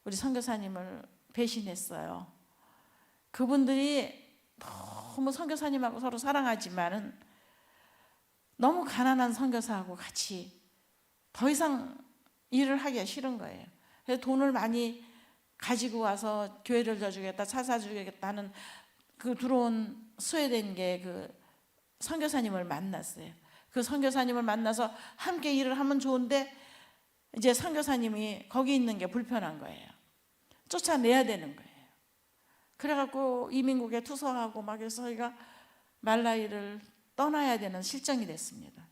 우리 선교사님을 배신했어요. 그분들이 너무 선교사님하고 서로 사랑하지만은 너무 가난한 선교사하고 같이 더 이상 일을 하기가 싫은 거예요. 그래서 돈을 많이 가지고 와서 교회를 져주겠다, 차 사주겠다 하는 그 들어온 스웨덴계 그 선교사님을 만났어요. 그 선교사님을 만나서 함께 일을 하면 좋은데 이제 선교사님이 거기 있는 게 불편한 거예요. 쫓아내야 되는 거예요. 그래갖고 이민국에 투서하고 막 해서 저희가 말라위를 떠나야 되는 실정이 됐습니다.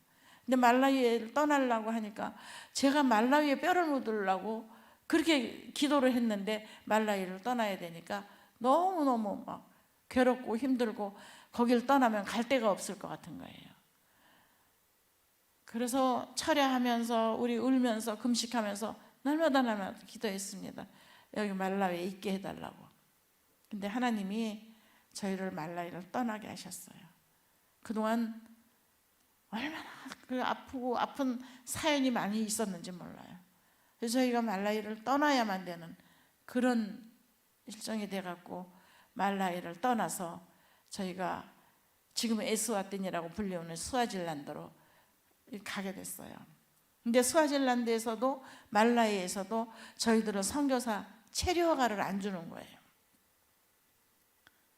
근데 말라위를 떠나려고 하니까 제가 말라위에 뼈를 묻으려고 그렇게 기도를 했는데 말라위를 떠나야 되니까 너무너무 막 괴롭고 힘들고 거길 떠나면 갈 데가 없을 것 같은 거예요. 그래서 철야하면서 우리 울면서 금식하면서 날마다 기도했습니다. 여기 말라위에 있게 해달라고. 근데 하나님이 저희를 말라위를 떠나게 하셨어요. 그동안 얼마나 그 아픈 사연이 많이 있었는지 몰라요. 그래서 저희가 말라위를 떠나야만 되는 그런 일정이 돼갖고 말라위를 떠나서 저희가 지금 에스와틴이라고 불리우는 스와질란드로 가게 됐어요. 근데 스와질란드에서도 말라위에서도 저희들은 선교사 체류허가를 안 주는 거예요.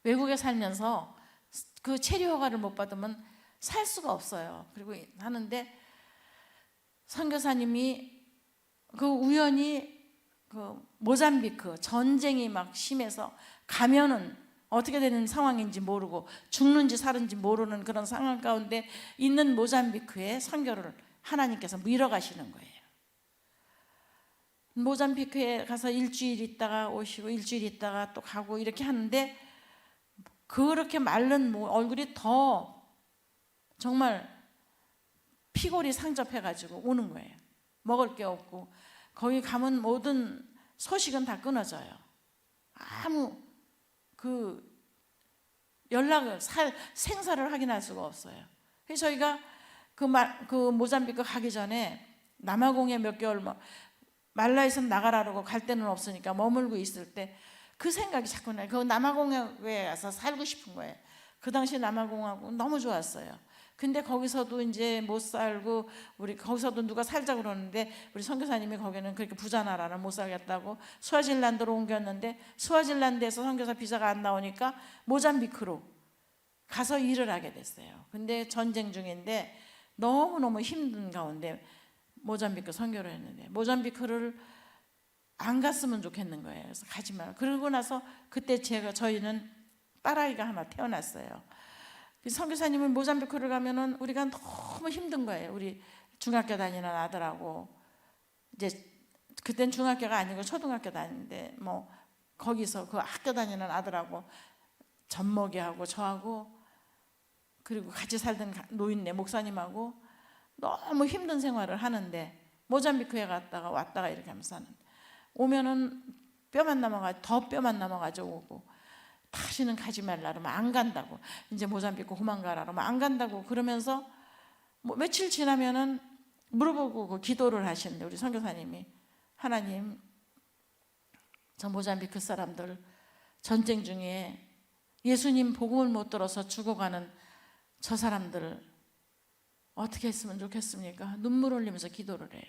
외국에 살면서 그 체류허가를 못 받으면 살 수가 없어요. 그리고 하는데 선교사님이 그 우연히 그 모잠비크 전쟁이 막 심해서 가면은 어떻게 되는 상황인지 모르고 죽는지 사는지 모르는 그런 상황 가운데 있는 모잠비크에 선교를 하나님께서 밀어가시는 거예요. 모잠비크에 가서 일주일 있다가 오시고 일주일 있다가 또 가고 이렇게 하는데 그렇게 마른 얼굴이 더 정말 피골이 상접해가지고 오는 거예요. 먹을 게 없고 거기 가면 모든 소식은 다 끊어져요. 아무 그 연락을 생사를 확인할 수가 없어요. 그래서 저희가 그 모잠비크 가기 전에 남아공에 몇 개월 말라에서 나가라고 갈 데는 없으니까 머물고 있을 때 그 생각이 자꾸 나요. 그 남아공에 가서 살고 싶은 거예요. 그 당시 남아공하고 너무 좋았어요. 근데 거기서도 이제 못 살고 우리 거기서도 누가 살자 그러는데 우리 선교사님이 거기는 그렇게 부자 나라는 못 살겠다고 스와질란드로 옮겼는데 스와질란드에서 선교사 비자가 안 나오니까 모잠비크로 가서 일을 하게 됐어요. 근데 전쟁 중인데 너무너무 힘든 가운데 모잠비크 선교를 했는데 모잠비크를 안 갔으면 좋겠는 거예요. 그래서 가지 마. 그러고 나서 그때 저희는 딸아이가 하나 태어났어요. 선교사님은 모잠비크를 가면은 우리가 너무 힘든 거예요. 우리 중학교 다니는 아들하고 이제 그땐 중학교가 아니고 초등학교 다니는데 뭐 거기서 그 학교 다니는 아들하고 젖먹이하고 저하고 그리고 같이 살던 노인네 목사님하고 너무 힘든 생활을 하는데 모잠비크에 갔다가 왔다가 이렇게 하면서 사는데 오면은 더 뼈만 남아가지고 오고 다시는 가지 말라 그러면 안 간다고 이제 모잠비크 도망가라 그러면 안 간다고 그러면서 뭐 며칠 지나면은 물어보고 그 기도를 하시는데 우리 선교사님이 하나님 저 모잠비크 사람들 전쟁 중에 예수님 복음을 못 들어서 죽어가는 저 사람들 어떻게 했으면 좋겠습니까? 눈물 흘리면서 기도를 해요.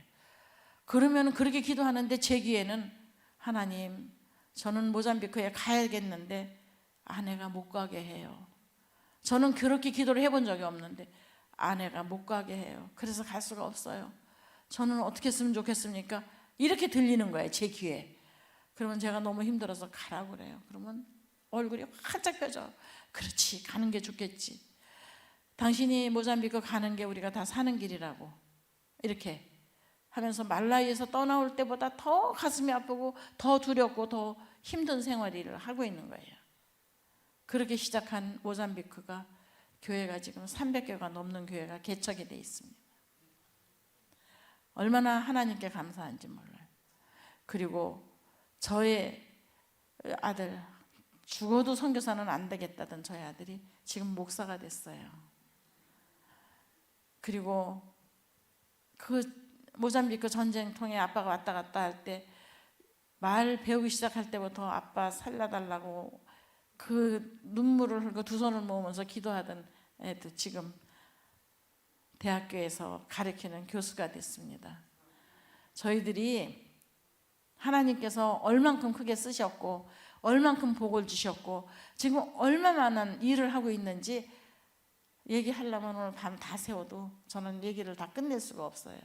그러면 그렇게 기도하는데 제 귀에는 하나님 저는 모잠비크에 가야겠는데 아내가 못 가게 해요. 저는 그렇게 기도를 해본 적이 없는데 아내가 못 가게 해요. 그래서 갈 수가 없어요. 저는 어떻게 했으면 좋겠습니까? 이렇게 들리는 거예요, 제 귀에. 그러면 제가 너무 힘들어서 가라고 그래요. 그러면 얼굴이 활짝 펴져. 그렇지, 가는 게 좋겠지. 당신이 모잠비크 가는 게 우리가 다 사는 길이라고 이렇게 하면서 말라위에서 떠나올 때보다 더 가슴이 아프고 더 두렵고 더 힘든 생활을 하고 있는 거예요. 그렇게 시작한 모잠비크가 교회가 지금 300개가 넘는 교회가 개척이 돼 있습니다. 얼마나 하나님께 감사한지 몰라요. 그리고 저의 아들 죽어도 선교사는 안 되겠다던 저희 아들이 지금 목사가 됐어요. 그리고 그 모잠비크 전쟁통에 아빠가 왔다 갔다 할 때 말 배우기 시작할 때부터 아빠 살려달라고 그 눈물을 흘리고 두 손을 모으면서 기도하던 애도 지금 대학교에서 가르치는 교수가 됐습니다. 저희들이 하나님께서 얼만큼 크게 쓰셨고 얼만큼 복을 주셨고 지금 얼마만한 일을 하고 있는지 얘기하려면 오늘 밤 다 세워도 저는 얘기를 다 끝낼 수가 없어요.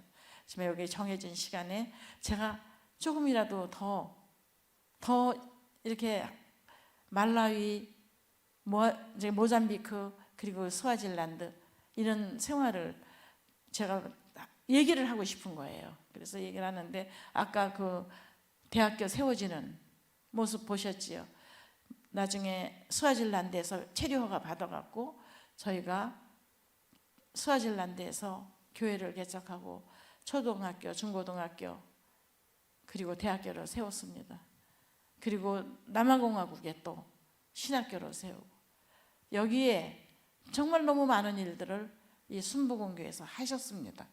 지금 여기 정해진 시간에 제가 조금이라도 더 이렇게 말라위, 모잠비크 그리고 스와질란드 이런 생활을 제가 얘기를 하고 싶은 거예요. 그래서 얘기를 하는데 아까 그 대학교 세워지는 모습 보셨지요? 나중에 스와질란드에서 체류허가 받아갖고 저희가 스와질란드에서 교회를 개척하고 초등학교, 중고등학교 그리고 대학교를 세웠습니다. 그리고 남아공화국에 또 신학교를 세우고 여기에 정말 너무 많은 일들을 이 순복음교회에서 하셨습니다.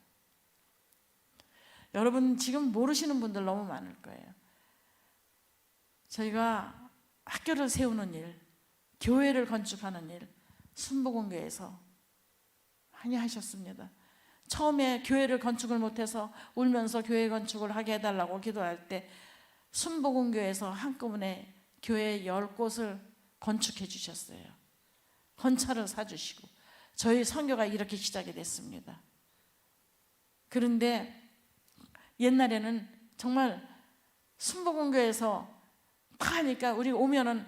여러분 지금 모르시는 분들 너무 많을 거예요. 저희가 학교를 세우는 일, 교회를 건축하는 일 순복음교회에서 많이 하셨습니다. 처음에 교회를 건축을 못해서 울면서 교회 건축을 하게 해달라고 기도할 때 순복음교회에서 한꺼번에 교회 10곳을 건축해 주셨어요. 건차를 사주시고 저희 선교가 이렇게 시작이 됐습니다. 그런데 옛날에는 정말 순복음교회에서 다 하니까 우리 오면은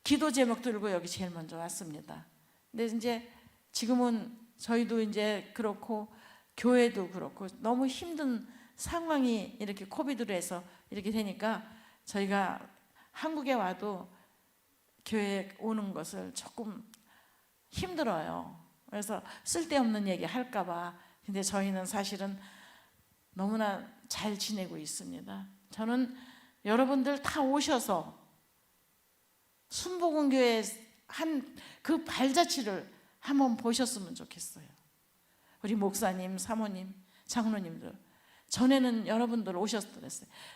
기도 제목 들고 여기 제일 먼저 왔습니다. 근데 이제 지금은 저희도 이제 그렇고 교회도 그렇고 너무 힘든 상황이 이렇게 코비드로 해서 이렇게 되니까 저희가 한국에 와도 교회에 오는 것을 조금 힘들어요. 그래서 쓸데없는 얘기 할까 봐. 근데 저희는 사실은 너무나 잘 지내고 있습니다. 저는 여러분들 다 오셔서 순복음교회 한 그 발자취를 한번 보셨으면 좋겠어요. 우리 목사님, 사모님, 장로님들 전에는 여러분들 오셨어요.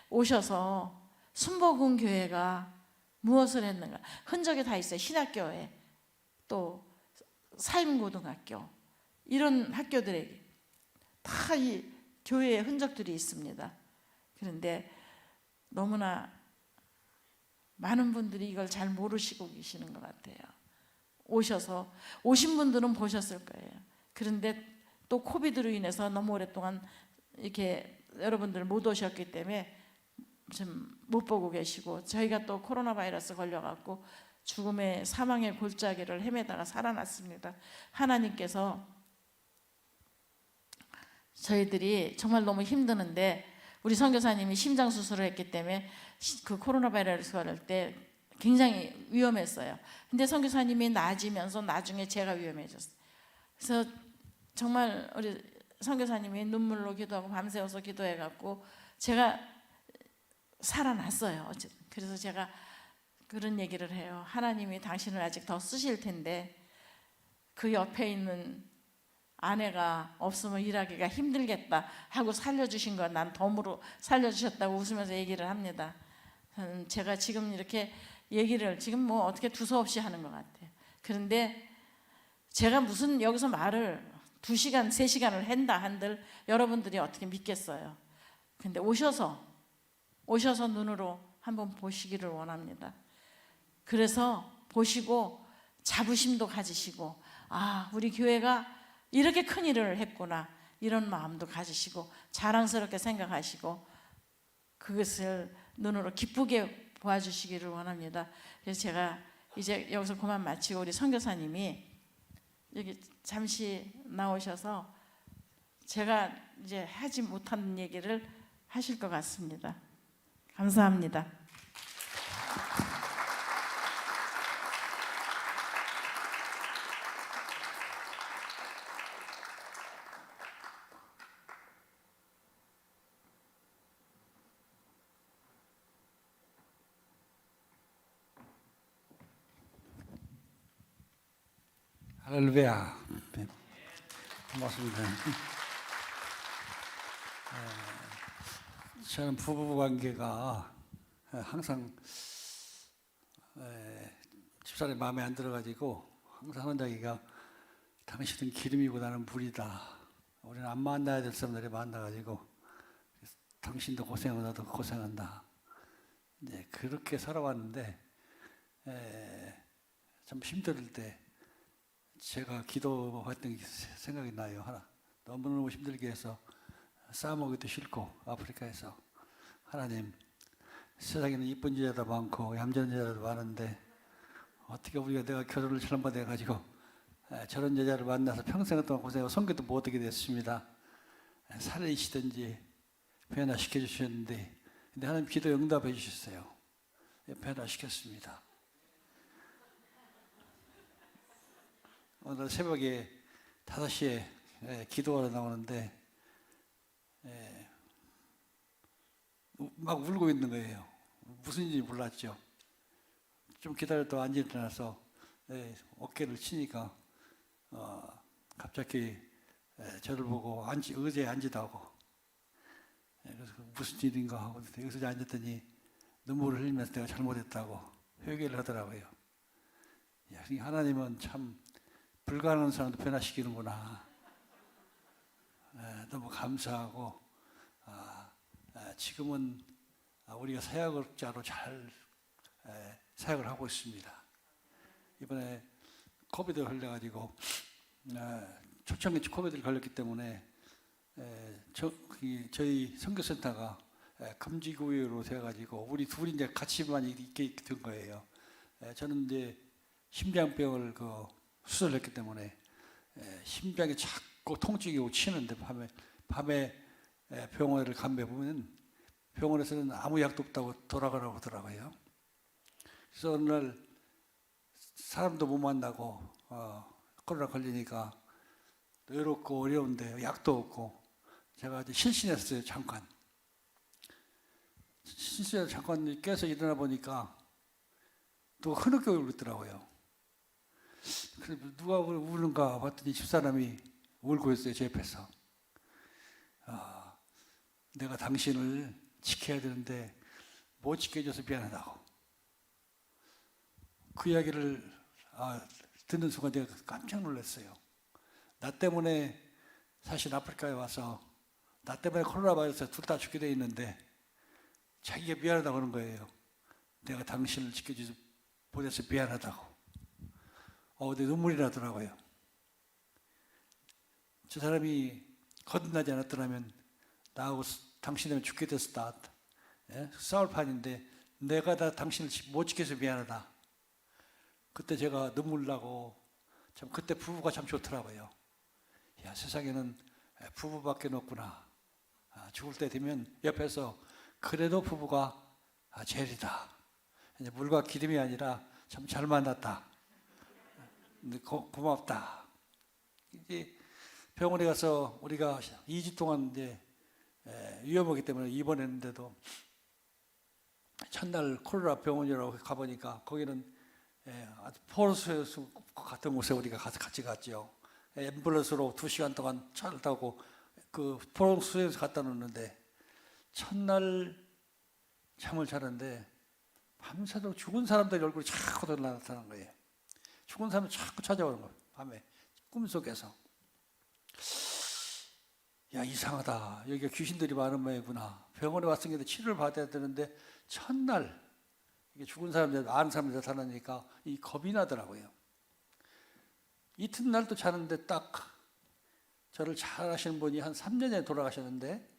오셔서 순복음교회가 무엇을 했는가 흔적이 다 있어요. 신학교에 또 사임고등학교 이런 학교들에 다 이 교회의 흔적들이 있습니다. 그런데 너무나 많은 분들이 이걸 잘 모르시고 계시는 것 같아요. 오신 분들은 보셨을 거예요. 그런데 또 코비드로 인해서 너무 오랫동안 이렇게 여러분들 못 오셨기 때문에 좀 못 보고 계시고, 저희가 또 코로나 바이러스 걸려갖고 죽음의 사망의 골짜기를 헤매다가 살아났습니다. 하나님께서 저희들이 정말 너무 힘드는데 우리 선교사님이 심장 수술을 했기 때문에 그 코로나 바이러스 걸릴 때 굉장히 위험했어요. 근데 선교사님이 나아지면서 나중에 제가 위험해졌어요. 그래서 정말 우리 선교사님이 눈물로 기도하고 밤새워서 기도해갖고 제가 살아났어요. 그래서 제가 그런 얘기를 해요. 하나님이 당신을 아직 더 쓰실 텐데 그 옆에 있는 아내가 없으면 일하기가 힘들겠다 하고 살려주신 건 난 덤으로 살려주셨다고 웃으면서 얘기를 합니다. 제가 지금 이렇게 얘기를 지금 뭐 어떻게 두서없이 하는 것 같아요. 그런데 제가 무슨 여기서 말을 2시간, 3시간을 한다 한들 여러분들이 어떻게 믿겠어요. 근데 오셔서 눈으로 한번 보시기를 원합니다. 그래서 보시고 자부심도 가지시고, 아, 우리 교회가 이렇게 큰 일을 했구나, 이런 마음도 가지시고 자랑스럽게 생각하시고 그것을 눈으로 기쁘게 보아주시기를 원합니다. 그래서 제가 이제 여기서 그만 마치고 우리 선교사님이 여기 잠시 나오셔서 제가 이제 하지 못한 얘기를 하실 것 같습니다. 감사합니다. 할렐루야. 네, 고맙습니다. 저는 부부 관계가 항상 집사람이 마음에 안 들어가지고 항상 하는 이야기가 당신은 기름이고 나는 불이다. 우리는 안 만나야 될 사람들이 만나가지고 당신도 고생하고 나도 고생한다. 이제 그렇게 살아왔는데 좀 힘들 때 제가 기도했던 게 생각이 나요. 하나 너무너무 힘들게 해서 싸먹기도 싫고 아프리카에서 하나님, 세상에는 이쁜 여자도 많고 얌전한 여자도 많은데 어떻게 내가 결혼을 잘못해 가지고 저런 여자를 만나서 평생 동안 고생하고 선교도 못 하게 됐습니다. 살리시든지 변화시켜 주셨는데, 근데 하나님 기도 응답해 주셨어요. 변화시켰습니다. 오늘 새벽에 5시에 기도하러 나오는데 막 울고 있는 거예요. 무슨 일인지 몰랐죠. 좀 기다렸다가 안 일어나서 어깨를 치니까 갑자기 저를 보고 의자에 앉으라고. 그래서 무슨 일인가 하고 의자에 앉았더니 눈물을 흘리면서 내가 잘못했다고 회개를 하더라고요. 하나님은 참 불가능한 사람도 변화시키는구나. 너무 감사하고, 지금은 우리가 사역자로 잘 사역을 하고 있습니다. 이번에 코비드 걸려가지고 초창기 코비드를 걸렸기 때문에 저희 선교센터가 금지구역으로 되어가지고 우리 둘이 이제 같이만 있게 된 거예요. 저는 이제 심장병을 수술했기 때문에 심장이 자꾸 통증이 오고 치는데 밤에 병원을 간배 보면 병원에서는 아무 약도 없다고 돌아가라고 하더라고요. 그래서 어느 날 사람도 못 만나고 코로나 걸리니까 외롭고 어려운데 약도 없고 제가 이제 실신했어요. 잠깐 실신해서 잠깐 깨서 일어나 보니까 또 흐느껴 울고 있더라고요. 그래서 누가 우는가 봤더니 집사람이 울고 있어요. 제 옆에서. 내가 당신을 지켜야 되는데 못 지켜줘서 미안하다고. 그 이야기를 듣는 순간 제가 깜짝 놀랐어요. 나 때문에 사실 아프리카에 와서 나 때문에 코로나 바이러스에 둘 다 죽게 돼 있는데 자기가 미안하다고 하는 거예요. 내가 당신을 지켜줘서 보내서 미안하다고. 내 눈물이 나더라고요. 저 사람이 거듭나지 않았더라면 나하고 당신 때문에 죽게 됐었다. 싸울 판인데 내가 다 당신을 못 지켜서 미안하다. 그때 제가 눈물 나고 참 그때 부부가 참 좋더라고요. 야, 세상에는 부부밖에 없구나. 죽을 때 되면 옆에서 그래도 부부가 제일이다. 이제 물과 기름이 아니라 참 잘 만났다. 고맙다. 이제 병원에 가서 우리가 2주 동안 이제 위험하기 때문에 입원했는데도 첫날 코로나 병원이라고 가보니까 거기는 포로수에서 같은 곳에 우리가 같이 갔죠. 앰뷸런스로 2시간 동안 차를 타고 그 포로수에서 갖다 놓는데 첫날 잠을 자는데 밤새도록 죽은 사람들 얼굴이 자꾸 나타나는 거예요. 죽은 사람이 자꾸 찾아오는 거예요. 밤에 꿈속에서. 야, 이상하다. 여기가 귀신들이 많은 모양이구나. 병원에 왔으니까 치료를 받아야 되는데 첫날 이게 죽은 사람들, 아는 사람들 나타나니까 이 겁이 나더라고요. 이튿날 또 자는데 딱 저를 잘 아시는 분이 한 3년 전에 돌아가셨는데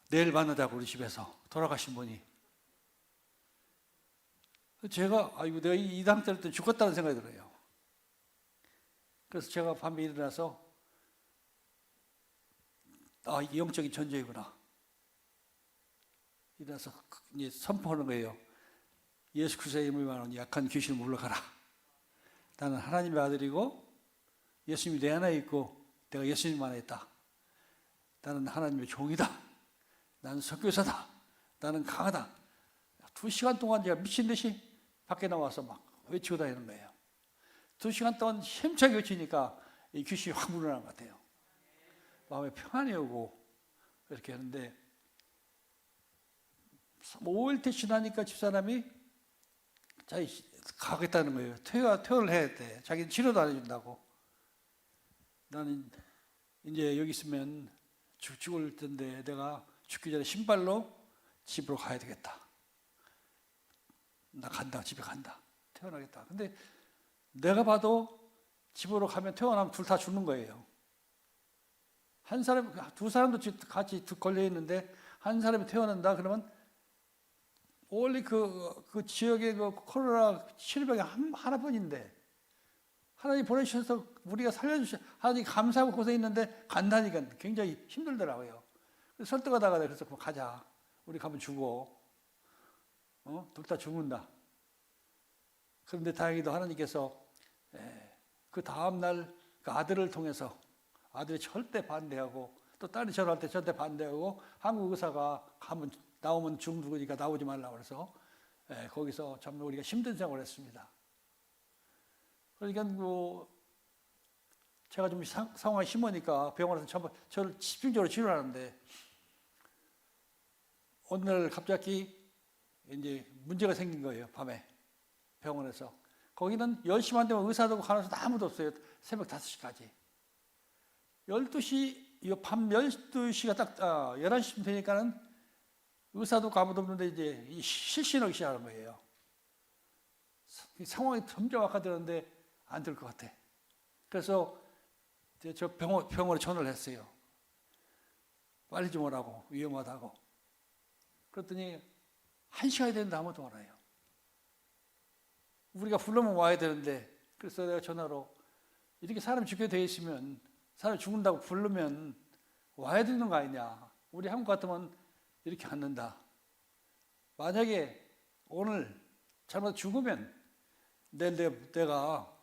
내일 만나자고 우리 집에서 돌아가신 분이. 제가 내가 이 상태일 때 죽었다는 생각이 들어요. 그래서 제가 밤에 일어나서 이게 영적인 전쟁이구나. 일어나서 이제 선포하는 거예요. 예수 그리스도의 이름으로 약한 귀신을 물러가라. 나는 하나님의 아들이고 예수님이 내 안에 있고 내가 예수님 안에 있다. 나는 하나님의 종이다. 나는 선교사다. 나는 강하다. 2시간 동안 제가 미친 듯이 밖에 나와서 막 외치고 다니는 거예요. 2시간 동안 힘차게 외치니까 이 귀신이 확 물러나는 것 같아요. 마음에 평안이 오고 이렇게 하는데 5일째 지나니까 집사람이 자기 가겠다는 거예요. 퇴원을 해야 돼. 자기는 치료도 안 해준다고. 나는 이제 여기 있으면 죽을 텐데 내가 죽기 전에 신발로 집으로 가야 되겠다. 나 간다. 집에 간다. 퇴원하겠다. 근데 내가 봐도 집으로 가면 퇴원하면 둘 다 죽는 거예요. 한 사람, 두 사람도 같이 걸려 있는데 한 사람이 퇴원한다 그러면 원래 그 지역에 그 코로나 치료병이 하나뿐인데 하나님 보내주셔서 우리가 살려주셔 하나님 감사하고 고생했는데 간다니까 굉장히 힘들더라고요. 그래서 설득하다가 그래서 가자. 우리 가면 죽어. 둘 다 죽는다. 그런데 다행히도 하나님께서 그 다음날 그 아들을 통해서 아들이 절대 반대하고 또 딸이 전화할 때 절대 반대하고 한국 의사가 나오면 죽으니까 나오지 말라고 그래서 거기서 참 우리가 힘든 생활을 했습니다. 그러니까 제가 좀 상황이 심하니까 병원에서 저를 집중적으로 치료하는데 어느 날 갑자기 이제 문제가 생긴 거예요. 밤에 병원에서. 거기는 10시만 되면 의사도 간호사도 아무도 없어요. 새벽 5시까지. 12시, 밤 12시가 딱 11시쯤 되니까는 의사도 아무도 없는데 이제 실신하기 시작하는 거예요. 상황이 점점 악화되는데 안 될 것 같아. 그래서 저 병원에 전화를 했어요. 빨리 좀 오라고, 위험하다고. 그랬더니 1시간이 됐는데 아무도 안 와요. 우리가 불러면 와야 되는데, 그래서 내가 전화로 이렇게 사람 죽게 돼 있으면, 사람 죽는다고 부르면 와야 되는 거 아니냐. 우리 한국 같으면 이렇게 앉는다. 만약에 오늘 잘못 죽으면 내가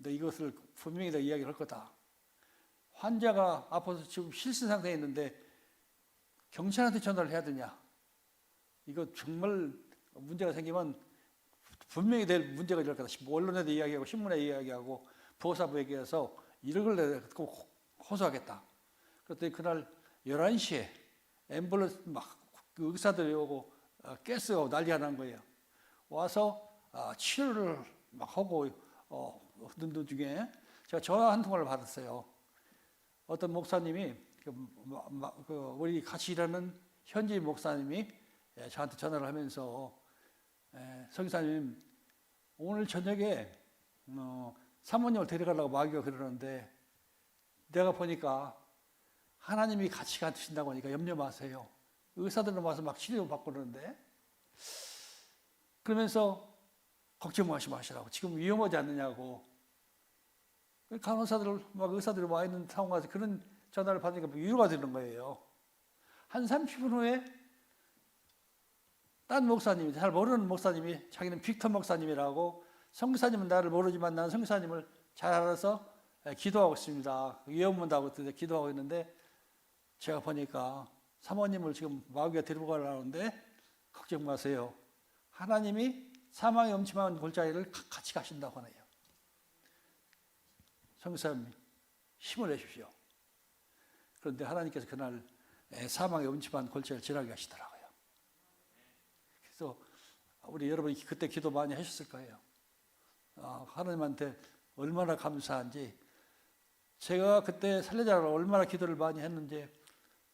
이것을 분명히 다 이야기를 할 거다. 환자가 아파서 지금 실신 상태에 있는데 경찰한테 전화를 해야 되냐. 이거 정말 문제가 생기면 분명히 될 문제가 될 거다. 언론에도 이야기하고 신문에 이야기하고 보호사부에게 해서 이런 걸 꼭 호소하겠다. 그랬더니 그날 11시에 앰뷸런스 막 의사들이 오고 가스가 난리가 난 거예요. 와서 치료를 막 하고 하던 도중에 제가 전화 한 통화를 받았어요. 어떤 목사님이 우리 같이 일하는 현지 목사님이 저한테 전화를 하면서 성사님 오늘 저녁에 사모님을 데려가려고 마귀가 그러는데 내가 보니까 하나님이 같이 가신다고 하니까 염려 마세요. 의사들은 와서 막 치료 받고 그러는데 그러면서 걱정하지 마시라고. 지금 위험하지 않느냐고. 간호사들, 막 의사들이 와 있는 상황에서 그런 전화를 받으니까 위로가 되는 거예요. 한 30분 후에 딴 목사님이, 잘 모르는 목사님이, 자기는 빅터 목사님이라고, 성교사님은 나를 모르지만 나는 성교사님을 잘 알아서 기도하고 있습니다. 위험 온다고 기도하고 있는데 제가 보니까 사모님을 지금 마귀가 데리고 가려는데 걱정 마세요. 하나님이 사망의 엄침한 골짜기를 같이 가신다고 하네요. 성교사님 힘을 내십시오. 그런데 하나님께서 그날 사망의 엄침한 골짜기를 지나게 하시더라고요. 그래서 우리 여러분이 그때 기도 많이 하셨을 거예요. 하나님한테 얼마나 감사한지, 제가 그때 살려자라고 얼마나 기도를 많이 했는지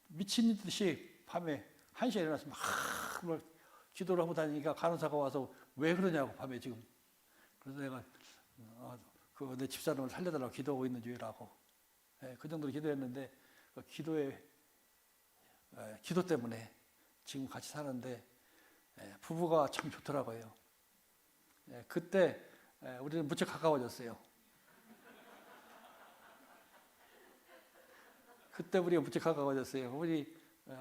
미친 듯이 밤에 1시에 일어나서 막 기도를 하고 다니니까 간호사가 와서 왜 그러냐고, 밤에 지금. 그래서 내가 내 집사람을 살려달라고 기도하고 있는 중이라고. 그 정도로 기도했는데 그 기도 때문에 지금 같이 사는데 부부가 참 좋더라고요. 그때 우리는 무척 가까워졌어요. 그때 우리가 무척 가까워졌어요.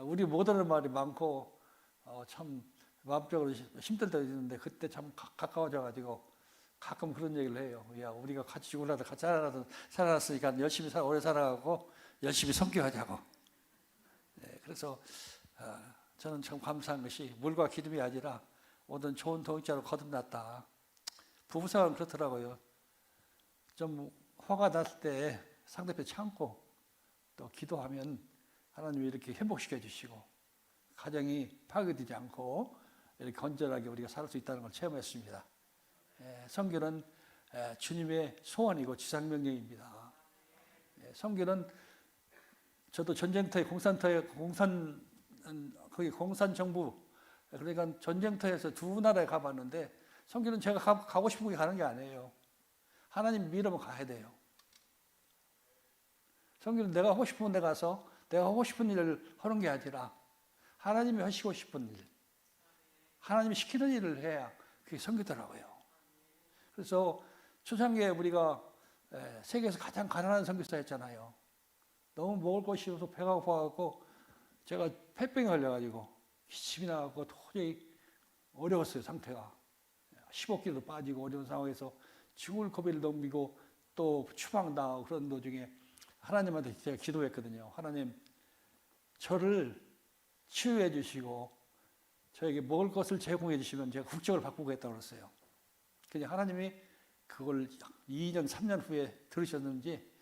우리 못 하는 말이 많고 참 마음적으로 힘들 때도 있는데 그때 참 가까워져가지고 가끔 그런 얘기를 해요. 야, 우리가 같이 죽으려다 같이 살아났으니까 열심히 오래 살아가고 열심히 섬겨하자고. 그래서 저는 참 감사한 것이 물과 기름이 아니라 오늘 좋은 동역자로 거듭났다. 부부생활은 그렇더라고요. 좀 화가 났을 때 상대편 참고 또 기도하면 하나님이 이렇게 회복시켜 주시고 가정이 파괴되지 않고 이렇게 건전하게 우리가 살 수 있다는 걸 체험했습니다. 선교는 주님의 소원이고 지상명령입니다. 선교는 저도 전쟁터에 거기 공산정부, 그러니까 전쟁터에서 두 나라에 가봤는데 선교는 제가 가고 싶은 곳에 가는 게 아니에요. 하나님 믿으면 가야 돼요. 선교는 내가 하고 싶은 데 가서 내가 하고 싶은 일을 하는 게 아니라 하나님이 하시고 싶은 일, 하나님이 시키는 일을 해야 그게 선교더라고요. 그래서 초창기에 우리가 세계에서 가장 가난한 선교사였잖아요. 너무 먹을 것이 없어서 배가 고파갖고 제가 폐병에 걸려가지고 기침이 나갖고 도저히 어려웠어요, 상태가. 15kg도 빠지고 어려운 상황에서 죽을 고비를 넘기고 또 추방당하고 그런 도중에 하나님한테 제가 기도했거든요. 하나님, 저를 치유해 주시고 저에게 먹을 것을 제공해 주시면 제가 국적을 바꾸겠다고 그랬어요. 그냥 하나님이 그걸 2년, 3년 후에 들으셨는지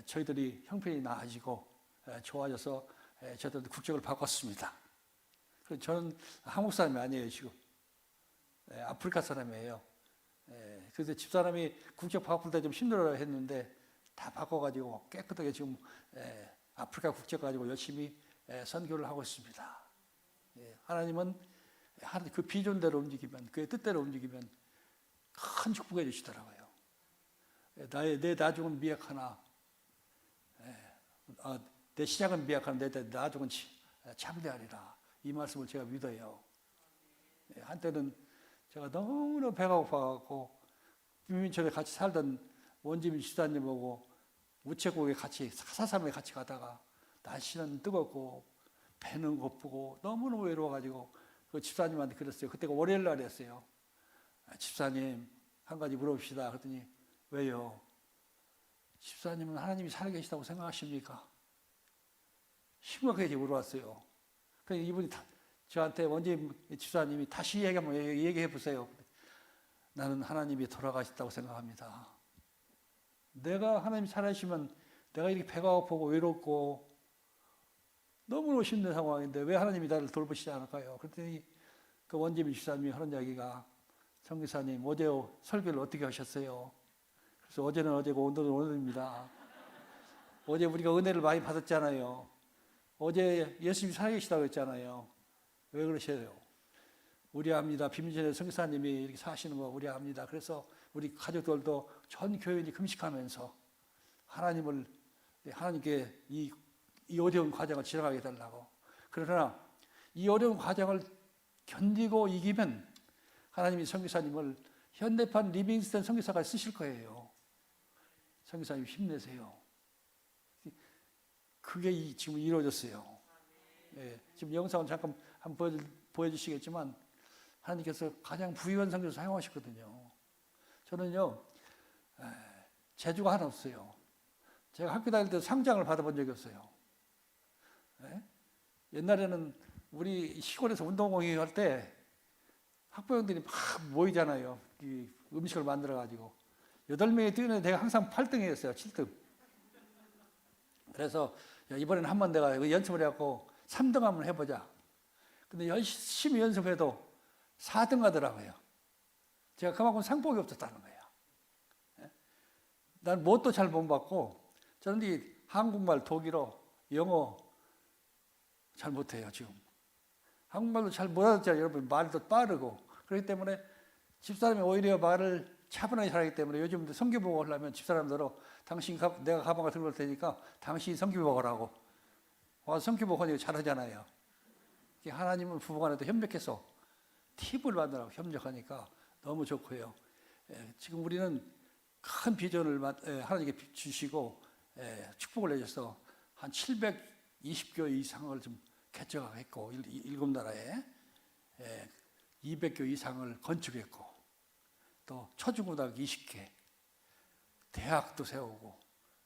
저희들이 형편이 나아지고 좋아져서 저희들도 국적을 바꿨습니다. 저는 한국 사람이 아니에요, 지금. 아프리카 사람이에요. 그래서 집사람이 국적 바꿀 때 좀 힘들어 했는데 다 바꿔가지고 깨끗하게 지금 아프리카 국적 가지고 열심히 선교를 하고 있습니다. 하나님은 그 비전대로 움직이면, 그의 뜻대로 움직이면 큰 축복해 주시더라고요. 내 나중은 미약하나 내 시작은 미약하나 내 나중은 창대하리라. 이 말씀을 제가 믿어요. 한때는 제가 너무나 배가 고파갖고 비민촌에 같이 살던 원지민 집사님하고 우체국에 같이 사삼에 같이 가다가 날씨는 뜨겁고 배는 고프고 너무너무 외로워가지고 그 집사님한테 그랬어요. 그때가 월요일 날이었어요. 집사님 한 가지 물어봅시다. 그랬더니 왜요? 집사님은 하나님이 살아계시다고 생각하십니까? 심각하게 물어봤어요. 그래서 이분이 저한테 원지 집사님이 다시 얘기해 보세요. 나는 하나님이 돌아가셨다고 생각합니다. 내가 하나님이 살아계시면 내가 이렇게 배가 고프고 외롭고 너무너무 힘든 상황인데 왜 하나님이 나를 돌보시지 않을까요? 그랬더니 그 원지민 집사님이 하는 이야기가 선교사님 어제 설교를 어떻게 하셨어요? 그래서 어제는 어제고 오늘은 오늘입니다. 어제 우리가 은혜를 많이 받았잖아요. 어제 예수님이 살아계시다고 했잖아요. 왜 그러셔요? 우리 압니다. 비민전에 선교사님이 이렇게 사시는 거 우리 압니다. 그래서 우리 가족들도 전 교인이 금식하면서 하나님께 이 어려운 과정을 지나가게 해달라고. 그러나 이 어려운 과정을 견디고 이기면 하나님이 선교사님을 현대판 리빙스턴 선교사가 쓰실 거예요. 선교사님 힘내세요. 그게 지금 이루어졌어요. 예, 지금 영상을 잠깐 한번 보여주시겠지만 하나님께서 가장 부유한 선교사 사용하셨거든요. 저는요 재주가 하나 없어요. 제가 학교 다닐 때 상장을 받아본 적이 없어요. 예? 옛날에는 우리 시골에서 운동공이 할 때 학부형들이 막 모이잖아요. 이 음식을 만들어가지고 8명이 뛰는데 내가 항상 8등이었어요. 7등. 그래서 이번에는 한번 내가 연습을 해갖고 3등 한번 해보자. 근데 열심히 연습해도 4등 하더라고요. 제가 그만큼 상복이 없었다는 거예요. 난 뭣도 잘 못 받고 저는 이 한국말, 독일어, 영어 잘 못해요 지금. 한국말도 잘 못 알아듣잖아요. 여러분 말도 빠르고. 그렇기 때문에 집사람이 오히려 말을 차분하게 잘하기 때문에 요즘 성경보고 하려면 집사람들은 내가 가방을 들고 올 테니까 당신이 성경보고 하라고. 와서 성경보고 하니까 잘하잖아요. 하나님은 부부간에도 협력해서 팁을 만들라고 협력하니까 너무 좋고요. 지금 우리는 큰 비전을 하나님께 주시고 축복을 내셔서 한 720교 이상을 좀 개척했고 7나라에 200교 이상을 건축했고 또 초중고등학교 20개 대학도 세우고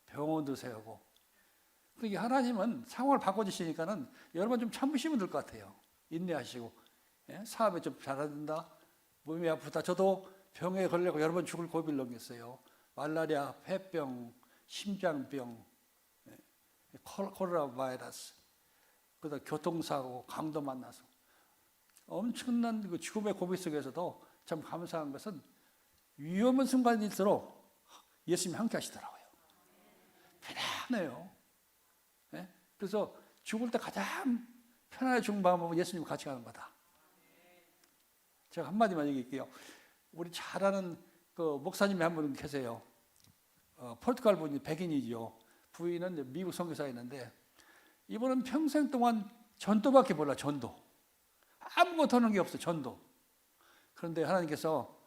병원도 세우고 그러니까 하나님은 상황을 바꿔주시니까는 여러분 좀 참으시면 될 것 같아요. 인내하시고 사업에 좀 잘해야 된다. 몸이 아프다. 저도 병에 걸려고 여러 번 죽을 고비를 넘겼어요. 말라리아, 폐병, 심장병, 코로나 바이러스, 그다음 교통사고, 강도 만나서 엄청난 그 죽음의 고비 속에서도 참 감사한 것은 위험한 순간일수록 예수님이 함께 하시더라고요. 편안해요. 그래서 죽을 때 가장 편안하게 죽는 방법은 예수님과 같이 가는 거다. 제가 한마디만 얘기할게요. 우리 잘 아는 그 목사님이 한 분 계세요. 포르투갈 분이 백인이죠. 부인은 미국 선교사였는데 이분은 평생 동안 전도밖에 몰라. 전도. 아무것도 하는 게 없어. 전도. 그런데 하나님께서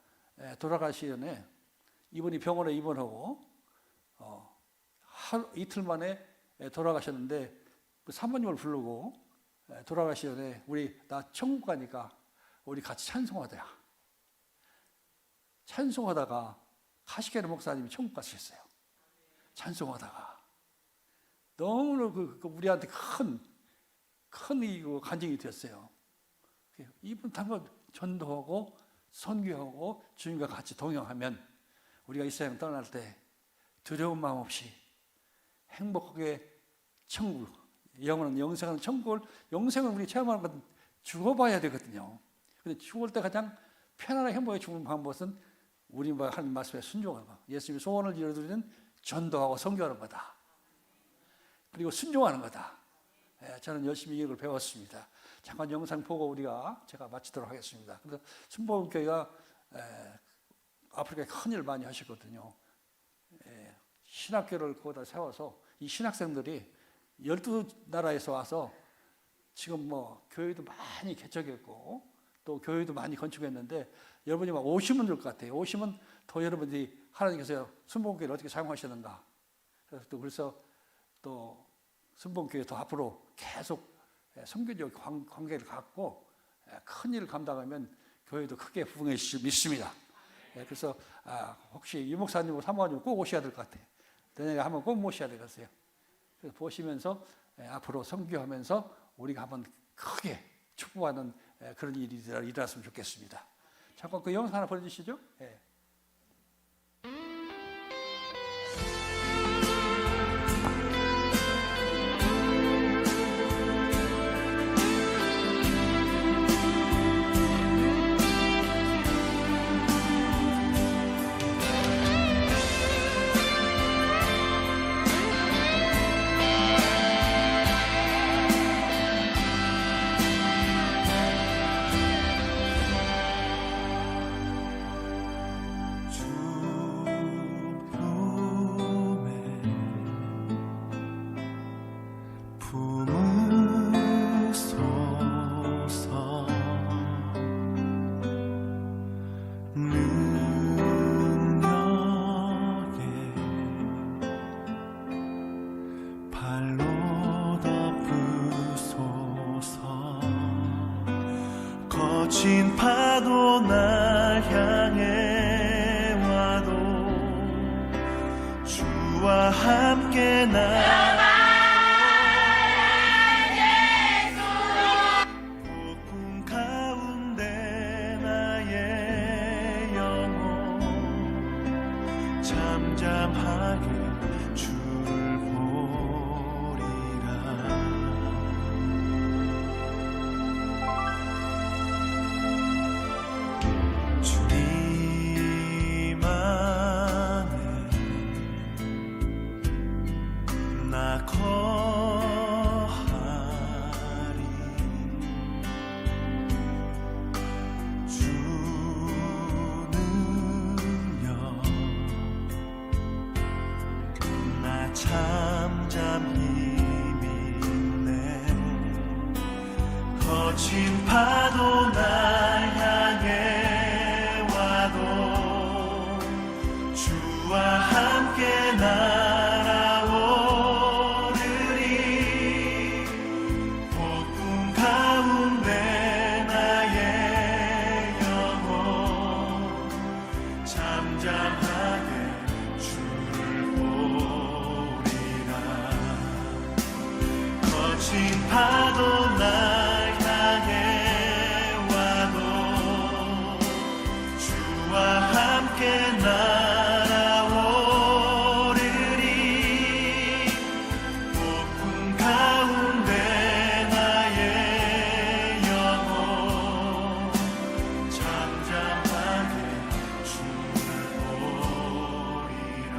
돌아가시기 전에 이분이 병원에 입원하고 이틀 만에 돌아가셨는데 그 사모님을 부르고 돌아가시기 전에 나 천국 가니까 우리 같이 찬송하자. 찬송하다가 가시게르 목사님이 천국 가셨어요. 찬송하다가 너무 우리한테 큰 간증이 됐어요. 이분 한번 전도하고 선교하고 주님과 같이 동행하면 우리가 이 세상 떠날 때 두려운 마음 없이 행복하게 천국, 영생은 천국을 영생을 우리 체험하는 건 죽어봐야 되거든요. 근데 죽을 때 가장 편안하게 행복하게 죽는 방법은 우리 하나님 말씀에 순종하는 거. 예수님이 소원을 이루어드리는 전도하고 선교하는 거다. 그리고 순종하는 거다. 저는 열심히 이걸 배웠습니다. 잠깐 영상 보고 제가 마치도록 하겠습니다. 그래서 순복음교회가 아프리카에 큰 일을 많이 하시거든요. 신학교를 거기다 세워서 이 신학생들이 12나라에서 와서 지금 뭐 교회도 많이 개척했고 또 교회도 많이 건축했는데 여러분이 막 오시면 될 것 같아요. 오시면 더 여러분들이 하나님께서 순복음교회를 어떻게 사용하시는가. 그래서 또 순복음교회 더 앞으로 계속 선교적 관계를 갖고 큰 일을 감당하면 교회도 크게 부흥해 주실 믿습니다. 그래서 혹시 유 목사님, 사모님 꼭 오셔야 될 것 같아요. 내년에 한번 꼭 모셔야 되겠어요. 그래서 보시면서 앞으로 선교하면서 우리가 한번 크게 축복하는 그런 일이 일어났으면 좋겠습니다. 잠깐 그 영상 하나 보여주시죠. 품으소서 능력에 발로 덮으소서 거친 파도 날 향해 와도 주와 함께 나 폭풍 가운데 나의 영혼 잠잠하게 주를 보리라 주님 안에 나 거하리 주 능력 나 잠잠히 믿네 거친 파도 날 향해 와도 주와 함께 날아오르리 폭풍 가운데 나의 영혼 잠잠하게 주를 보리라 거친 파도 날 향해 와도 주와 함께 날아오르리 폭풍 가운데 나의 영혼 잠잠하게 주를 보리라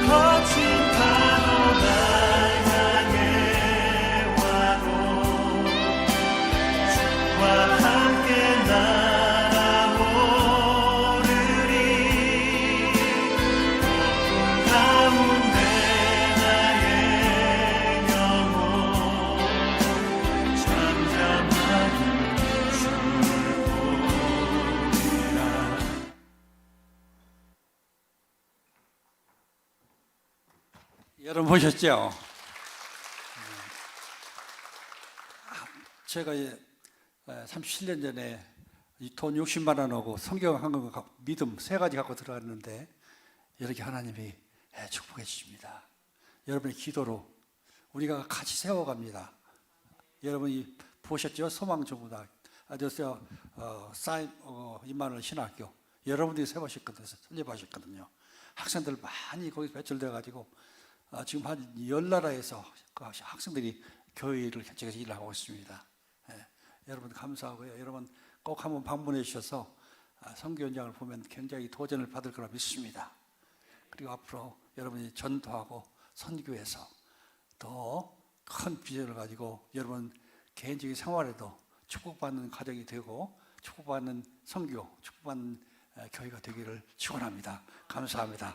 거친 파도 날 향해 와도 주와 함께 날아오르리 폭풍 가운데 나의 영혼 잠잠하게 주를 보리라 여러분 보셨죠? 제가 37년 전에 이 돈 60만 원 하고 성경 한 권 갖고 믿음 3가지 갖고 들어갔는데 이렇게 하나님이 축복해 주십니다. 여러분의 기도로 우리가 같이 세워갑니다. 여러분이 보셨죠? 소망정부다. 아저씨요, 임마누엘 신학교. 여러분들이 세우셨거든요. 설립하셨거든요. 학생들 많이 거기 배출돼 가지고 지금 한 10나라에서 그 학생들이 교회를 개척해서 일을 하고 있습니다. 여러분 감사하고요. 여러분 꼭 한번 방문해 주셔서 선교 현장을 보면 굉장히 도전을 받을 거라 믿습니다. 그리고 앞으로 여러분이 전도하고 선교해서 더 큰 비전을 가지고 여러분 개인적인 생활에도 축복받는 가정이 되고 축복받는 선교, 축복받는 교회가 되기를 축원합니다. 감사합니다.